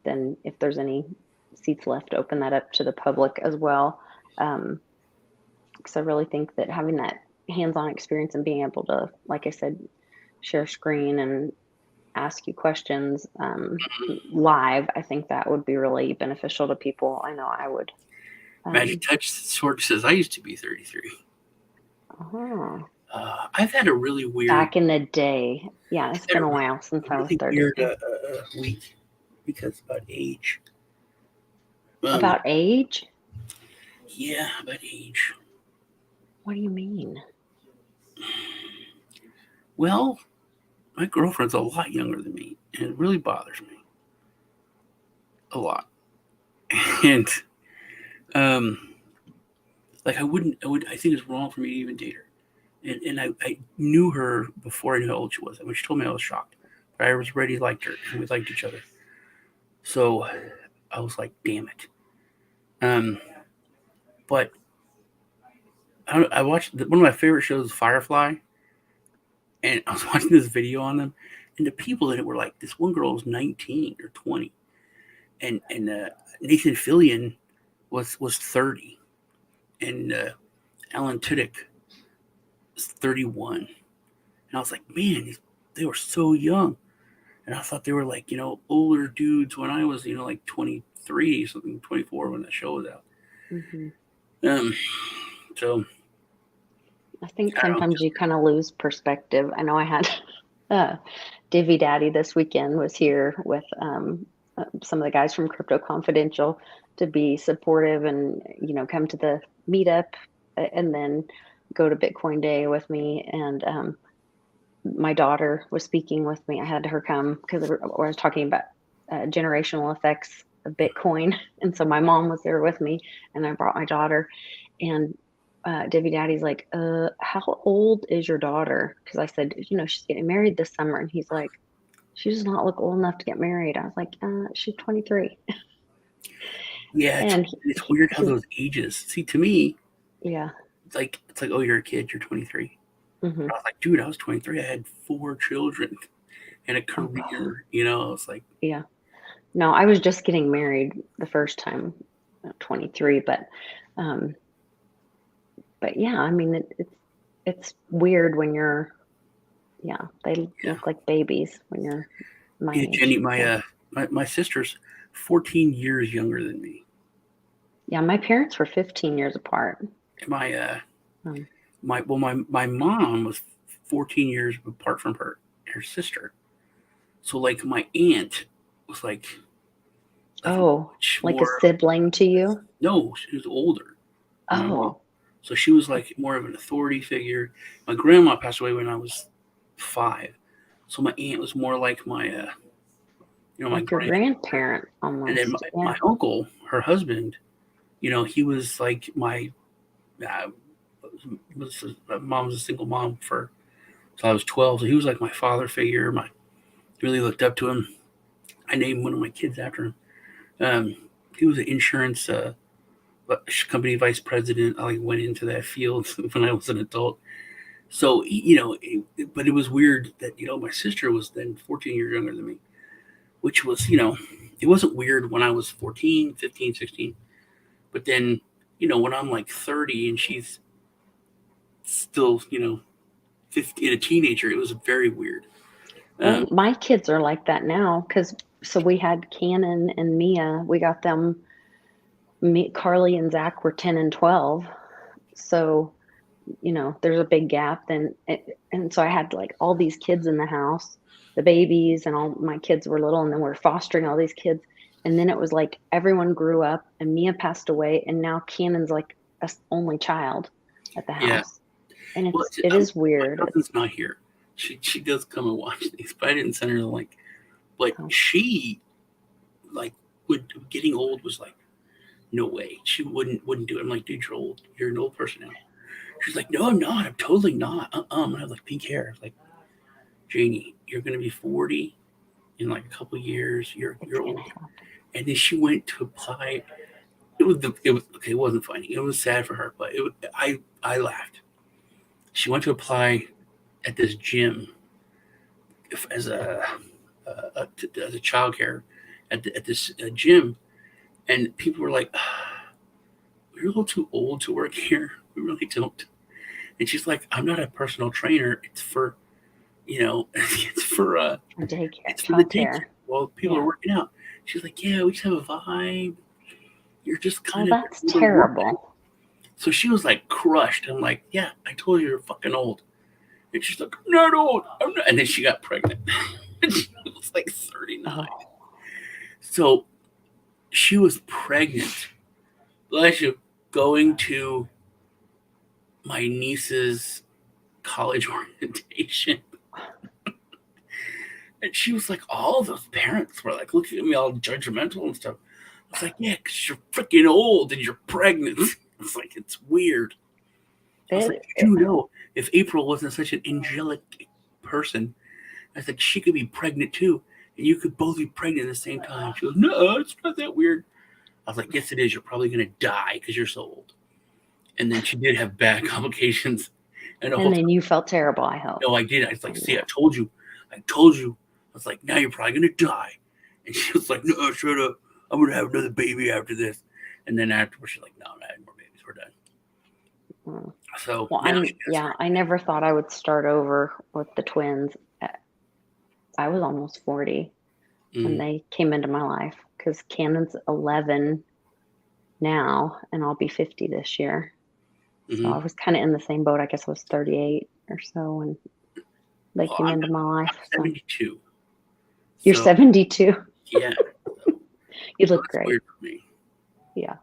then if there's any seats left, open that up to the public as well. Because I really think that having that hands-on experience and being able to, like I said, share screen and ask you questions live, I think that would be really beneficial to people. I know I would. Magic Touch Sword says, I used to be 33. I've had a really weird... Back in the day. Yeah, it's been a while since I was 33. Weird week because about age. About age? Yeah, about age. What do you mean? Well, my girlfriend's a lot younger than me, and it really bothers me. A lot. And, I think it's wrong for me to even date her. And I knew her before I knew how old she was. And when she told me, I was shocked. But I was already liked her, and we liked each other. So I was like, damn it. But I watched one of my favorite shows, Firefly, and I was watching this video on them, and the people in it were like, this one girl was 19 or 20, and Nathan Fillion was 30, and Alan Tudyk was 31, and I was like, man, they were so young, and I thought they were like older dudes when I was like 23 something, 24 when that show was out. Mm-hmm. So I think sometimes you kind of lose perspective. I know I had Divvy Daddy this weekend was here with some of the guys from Crypto Confidential to be supportive and come to the meetup and then go to Bitcoin Day with me. And my daughter was speaking with me. I had her come because I was talking about generational effects of Bitcoin, and so my mom was there with me, and I brought my daughter. And Divvy Daddy's like, how old is your daughter? Because I said, she's getting married this summer. And he's like, she does not look old enough to get married. I was like, she's 23. Yeah, it's weird how those ages. See, to me, yeah, it's like, oh, you're a kid, you're 23. Mm-hmm. I was like, dude, I was 23. I had 4 children and a career. It's like, yeah. No, I was just getting married the first time, 23, but yeah, I mean, it's weird when you're, they look like babies when you're my age. Jenny, my sister's 14 years younger than me. Yeah, my parents were 15 years apart. My mom was 14 years apart from her sister. So like my aunt was like like a sibling to you? No, she was older. Oh. So she was like more of an authority figure. My grandma passed away when I was 5. So my aunt was more like my my like your grandparent almost. And then my uncle, her husband, he was like my mom was a single mom for till I was 12. So he was like my father figure. Really looked up to him. I named one of my kids after him. He was an insurance company vice president. I went into that field when I was an adult. So but it was weird that my sister was then 14 years younger than me, which was it wasn't weird when I was 14, 15, 16. But then when I'm like 30 and she's still 15, a teenager, it was very weird. Well, my kids are like that now so we had Cannon and Mia. We got them. Carly and Zach were 10 and 12. So, there's a big gap. And so I had like all these kids in the house, the babies, and all my kids were little, and then we're fostering all these kids. And then it was like everyone grew up and Mia passed away, and now Cannon's like a only child at the house. Yeah. And it is weird. My cousin's not here. She does come and watch these, but I didn't send her the link. But she getting old was like, no way. She wouldn't do it. I'm like, dude, you're old. You're an old person now. She's like, no, I'm not. I'm totally not. I have like pink hair. I was like, Janie, you're gonna be 40 in like a couple of years. You're old. And then she went to apply. It wasn't funny. It was sad for her, but I laughed. She went to apply at this gym as a childcare at this gym, and people were like, "You're a little too old to work here. We really don't." And she's like, "I'm not a personal trainer. It's for, it's for daycare. It's for the daycare. Well, people are working out." She's like, "Yeah, we just have a vibe. You're just kind of that's terrible." So she was like crushed. I'm like, "Yeah, I told you you're fucking old." And she's like, "I'm not old. I'm not." And then she got pregnant. She was like 39. Oh. So she was pregnant. Bless you. Going to my niece's college orientation. And she was like, all those parents were like looking at me all judgmental and stuff. I was like, yeah, because you're freaking old and you're pregnant. It's like, it's weird. I was like, if April wasn't such an angelic person, I was like, she could be pregnant too. And you could both be pregnant at the same time. She goes, no, it's not that weird. I was like, yes, it is. You're probably going to die because you're so old. And then she did have bad complications. And then you felt terrible, I hope. No, I did. I was like, see, I told you. I was like, now you're probably going to die. And she was like, no, shut up. I'm going to have another baby after this. And then afterwards, she's like, no, I'm not having more babies. We're done. So, I never thought I would start over with the twins. I was almost 40 when they came into my life, because Cannon's 11 now, and I'll be 50 this year. So I was kind of in the same boat. I guess I was 38 or so when they came into my life. I'm 72. You're 72? Yeah. You look great. Weird for me. Yeah.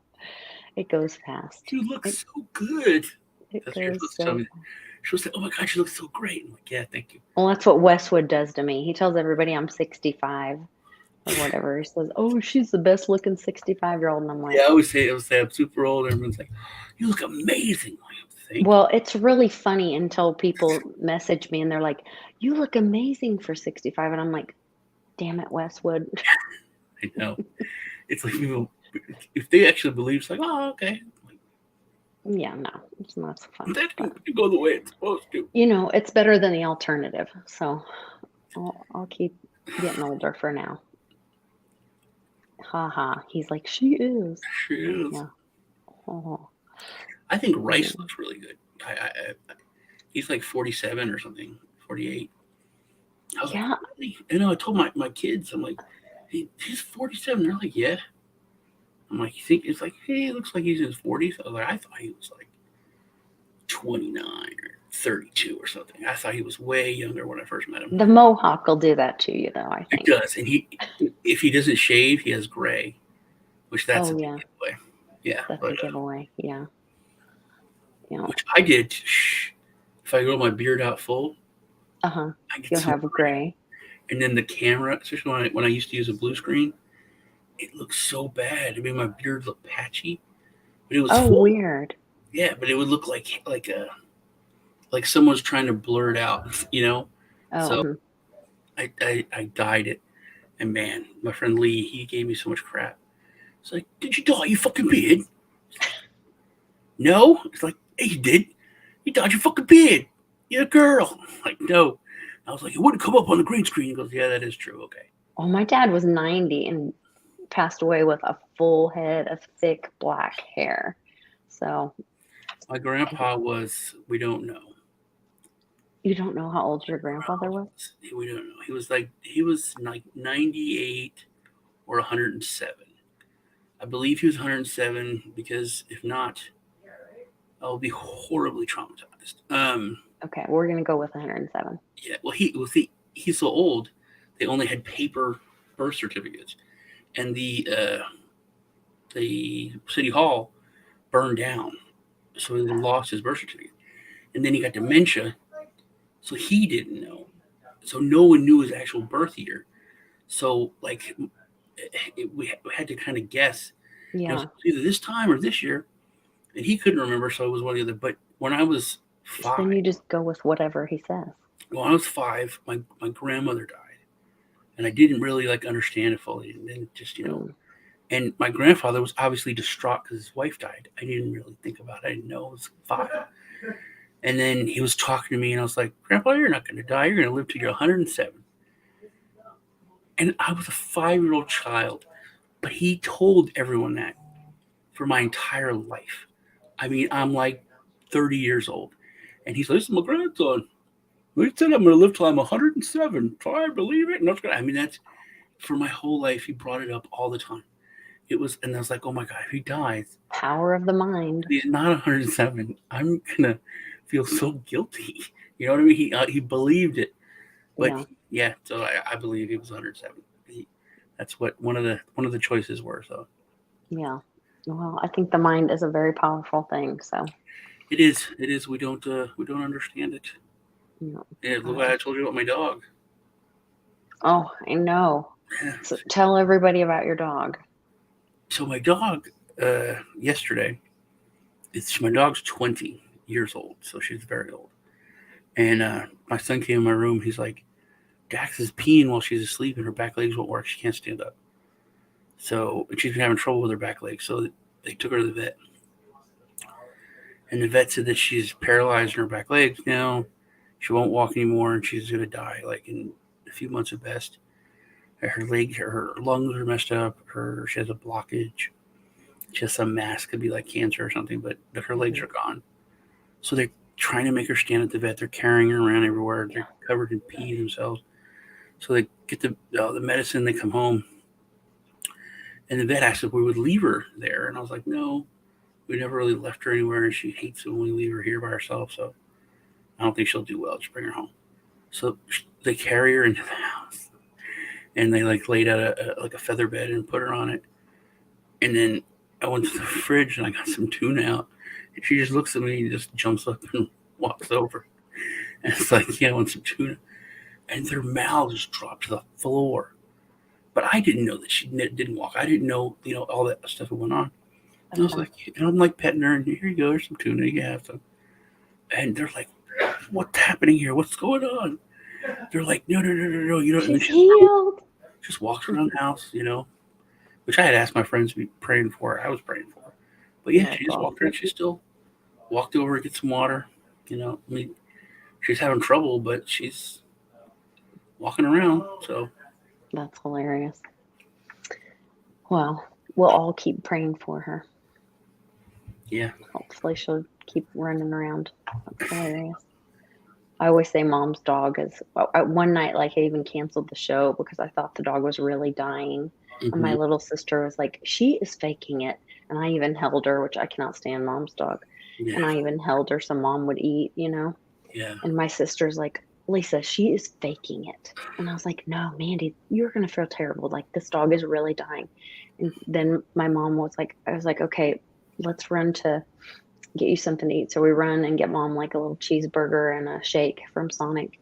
It goes fast. You look so good. It goes so fast. She was like, oh my God, you look so great. I'm like, yeah, thank you. Well, that's what Westwood does to me. He tells everybody I'm 65 or whatever. He says, oh, she's the best looking 65-year-old. And I'm like, yeah, I always say I'm super old. Everyone's like, you look amazing. Well, it's really funny until people message me and they're like, you look amazing for 65. And I'm like, damn it, Westwood. I know. It's like people, if they actually believe, it's like, oh, okay. Yeah, no, it's not so fun. That can go the way it's supposed to. It's better than the alternative. So I'll keep getting older for now. He's like, she is. She is. Yeah. Oh. I think Rice looks really good. He's like 47 or something, 48. I was like, really? I told my kids, I'm like, he's 47. They're like, yeah. I'm like, you think? It's like, hey, it looks like he's in his 40s. I was like, I thought he was like 29 or 32 or something. I thought he was way younger when I first met him. The mohawk will do that to you, though, I think. It does. And if he doesn't shave, he has gray, which that's a giveaway. Yeah. That's a giveaway, yeah. Which I did. If I grow my beard out full, you'll have gray. And then the camera, especially when I used to use a blue screen, it looks so bad. I mean, my beard looked patchy. but it was Oh, full. weird. Yeah, but it would look like someone's trying to blur it out, you know. Oh, So I dyed it, and man, my friend Lee, he gave me so much crap. It's like, did you dye your fucking beard? No. It's like, hey, you did. You dyed your fucking beard. You're a girl. I'm like, no. I was like, it wouldn't come up on the green screen. He goes, yeah, that is true. Okay. well, my dad was 90 and passed away with a full head of thick black hair. So My grandpa was, we don't know. you don't know how old your grandfather was? We don't know. He was like 98 or 107. I believe he was 107 because if not, I'll be horribly traumatized. Okay, we're gonna go with 107. Yeah. Well, he's so old. They only had paper birth certificates, and the city hall burned down, so he lost his birth certificate. And then he got dementia, so he didn't know. So no one knew his actual birth year. So like we had to kind of guess. It was Yeah. either this time or this year, and he couldn't remember, so it was one of the other. But when I was Then 5, you just go with whatever he says. when I was 5, my grandmother died, and I didn't really like understand it fully. And then just and my grandfather was obviously distraught because his wife died. I didn't really think about it. I didn't know. I was 5. And then he was talking to me, and I was like, Grandpa, you're not going to die. You're going to live till you're 107. And I was a 5-year-old child, but he told everyone that for my entire life. I mean, I'm like 30 years old. And he's like, this is my grandson. He said I'm going to live till I'm 107. So I believe it. And that's good. I mean, that's for my whole life. He brought it up all the time. It was, and I was like, oh my God, if he dies, Power of the mind. he's not 107. I'm going to feel so guilty. You know what I mean? He believed it. But yeah, so I believe he was 107. That's what one of the choices were. So yeah. Well, I think the mind is a very powerful thing. So it is. It is. We don't understand it. no. Yeah, look what I told you about my dog. Oh, I know. Yeah. So tell everybody about your dog. So my dog, yesterday, my dog's 20 years old, so she's very old. And my son came in my room. He's like, Dax is peeing while she's asleep, and her back legs won't work. She can't stand up. So she's been having trouble with her back legs. So they took her to the vet. And the vet said that she's paralyzed in her back legs now. She won't walk anymore, and she's going to die like in a few months at best. Her lungs are messed up. She has a blockage. She has some mass, could be like cancer or something, but her legs are gone. So they're trying to make her stand at the vet. They're carrying her around everywhere. They're covered in pee themselves. So they get the medicine. They come home, and the vet asked if we would leave her there, and I was like, no, we never really left her anywhere, and she hates it when we leave her here by herself. So I don't think she'll do well. Just bring her home. So they carry her into the house, and they like laid out a feather bed and put her on it. And then I went to the fridge and I got some tuna out. And she just looks at me and just jumps up and walks over. And it's like, yeah, I want some tuna. And their mouths just dropped to the floor. But I didn't know that she didn't walk. I didn't know, all that stuff that went on. And I was like, and I'm like petting her, and here you go, there's some tuna, you can have some. And they're like, what's happening here? What's going on? They're like, no, She's healed. Just walks around the house, which I had asked my friends to be praying for her. I was praying for her. But yeah, she just walked around. She still walked over to get some water. I mean, she's having trouble, but she's walking around. So that's hilarious. Well, we'll all keep praying for her. Yeah. Hopefully she'll keep running around. That's hilarious. I always say mom's dog is, one night, like, I even canceled the show because I thought the dog was really dying. Mm-hmm. And my little sister was like, she is faking it. And I even held her, which I cannot stand mom's dog. Yeah. And I even held her so mom would eat, Yeah. And my sister's like, Lisa, she is faking it. And I was like, no, Mandy, you're going to feel terrible. Like, this dog is really dying. And then my mom was like, I was like, okay, let's run to get you something to eat. So we run and get mom like a little cheeseburger and a shake from Sonic.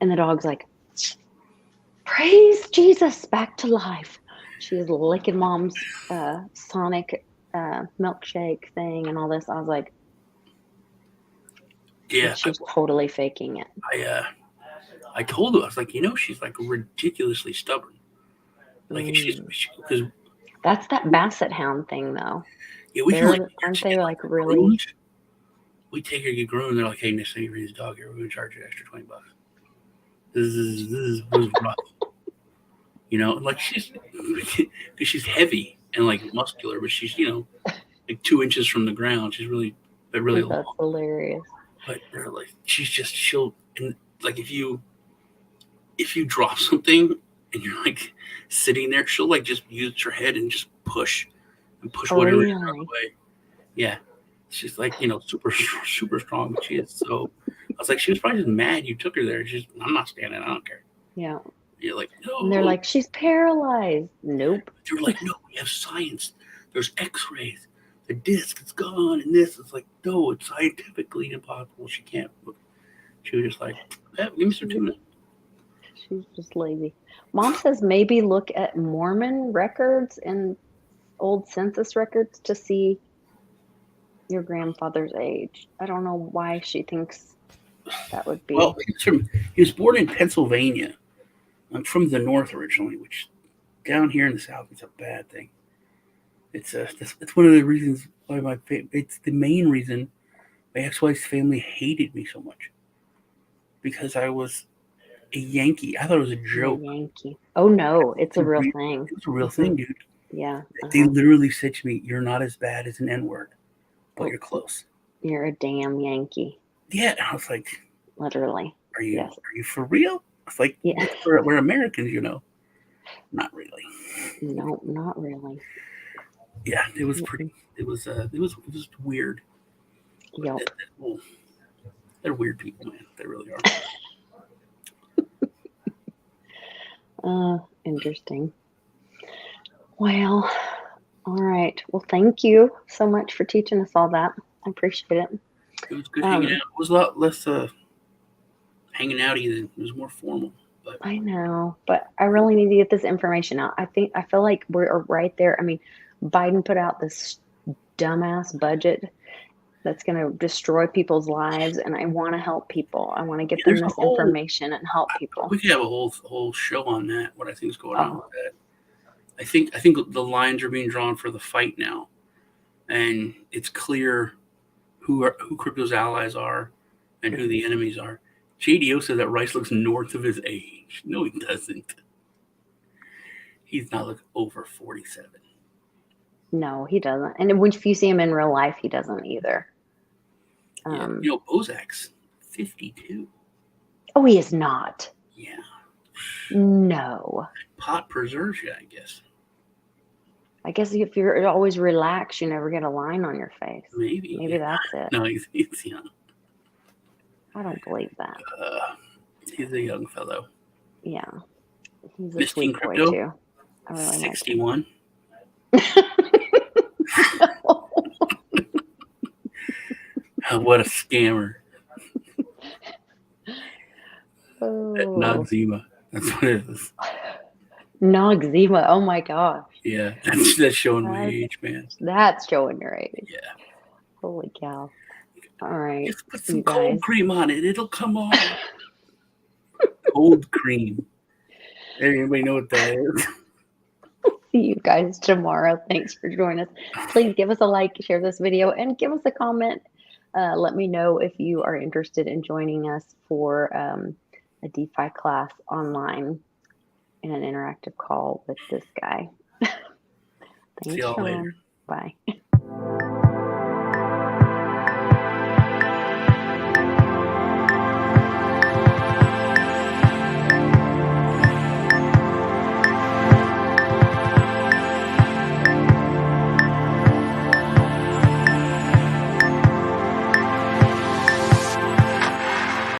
And the dog's like, praise Jesus, back to life. She was licking mom's Sonic milkshake thing and all this. I was like, Yeah, she's totally faking it. I told her, I was like, she's like ridiculously stubborn. Like because That's that basset hound thing, though. yeah, we can Aren't they like really? groomed. We take her to get groomed. They're like, hey, next time you bring this dog here, we're gonna charge you an extra $20. This was rough. Like she's heavy and like muscular, but she's like 2 inches from the ground. She's really long. That's hilarious. But they're like, she'll and like if you drop something and you're like sitting there, she'll like just use her head and just push whatever is out of the way. Yeah, she's like super strong, but she is so. I was like, she was probably just mad you took her there. I'm not standing. I don't care. Yeah. You're like, no. And they're like, she's paralyzed. Nope. They're like, no, we have science. There's X-rays. The disc is gone, and this. It's like, no, it's scientifically impossible. She can't. She was just like, give me some tuna. She's just lazy. Mom says maybe look at Mormon records and old census records to see your grandfather's age. I don't know why she thinks that would be. Well, he was born in Pennsylvania. I'm from the north originally, which down here in the south is a bad thing. It's one of the reasons why it's the main reason my ex-wife's family hated me so much, because I was a Yankee. I thought it was a joke. Yankee. Oh no, it's a real thing. It's a real thing, dude. Yeah. They literally said to me, "You're not as bad as an N-word, but you're close. You're a damn Yankee." Yeah, I was like, literally. Are you for real? I was like, yeah, we're Americans, Not really. No, not really. Yeah, it was pretty. It was weird. Yep. They're weird people, man. They really are. Interesting. Well, all right. Well, thank you so much for teaching us all that. I appreciate it. It was good hanging out. It was a lot less hanging out either. It was more formal. But I know, but I really need to get this information out. I feel like we're right there. I mean, Biden put out this dumbass budget that's going to destroy people's lives, and I want to help people. I want to get them this information and help people. We could have a whole show on that. What I think is going on with that. I think the lines are being drawn for the fight now, and it's clear who crypto's allies are and who the enemies are. JDO said that Rice looks north of his age. No, he doesn't. He's not like over 47. No, he doesn't. And if you see him in real life, he doesn't either. Bozak's 52. Oh, he is not. Yeah. No. Pot preserves you, I guess. I guess if you're always relaxed, you never get a line on your face. Maybe that's it. No, he's young. I don't believe that. He's a young fellow. Yeah. He's a Miss sweet boy, too. I really 61. What a scammer. Noxzema. That's what it is. Noxzema. Oh my gosh. Yeah, that's showing my age, man. That's showing your age. Yeah. Holy cow. All right. Just put some cold cream on it. It'll come off. Cold cream. Anybody know what that is? See you guys tomorrow. Thanks for joining us. Please give us a like, share this video, and give us a comment. Let me know if you are interested in joining us for a DeFi class online in an interactive call with this guy. Thanks, See y'all later. Bye.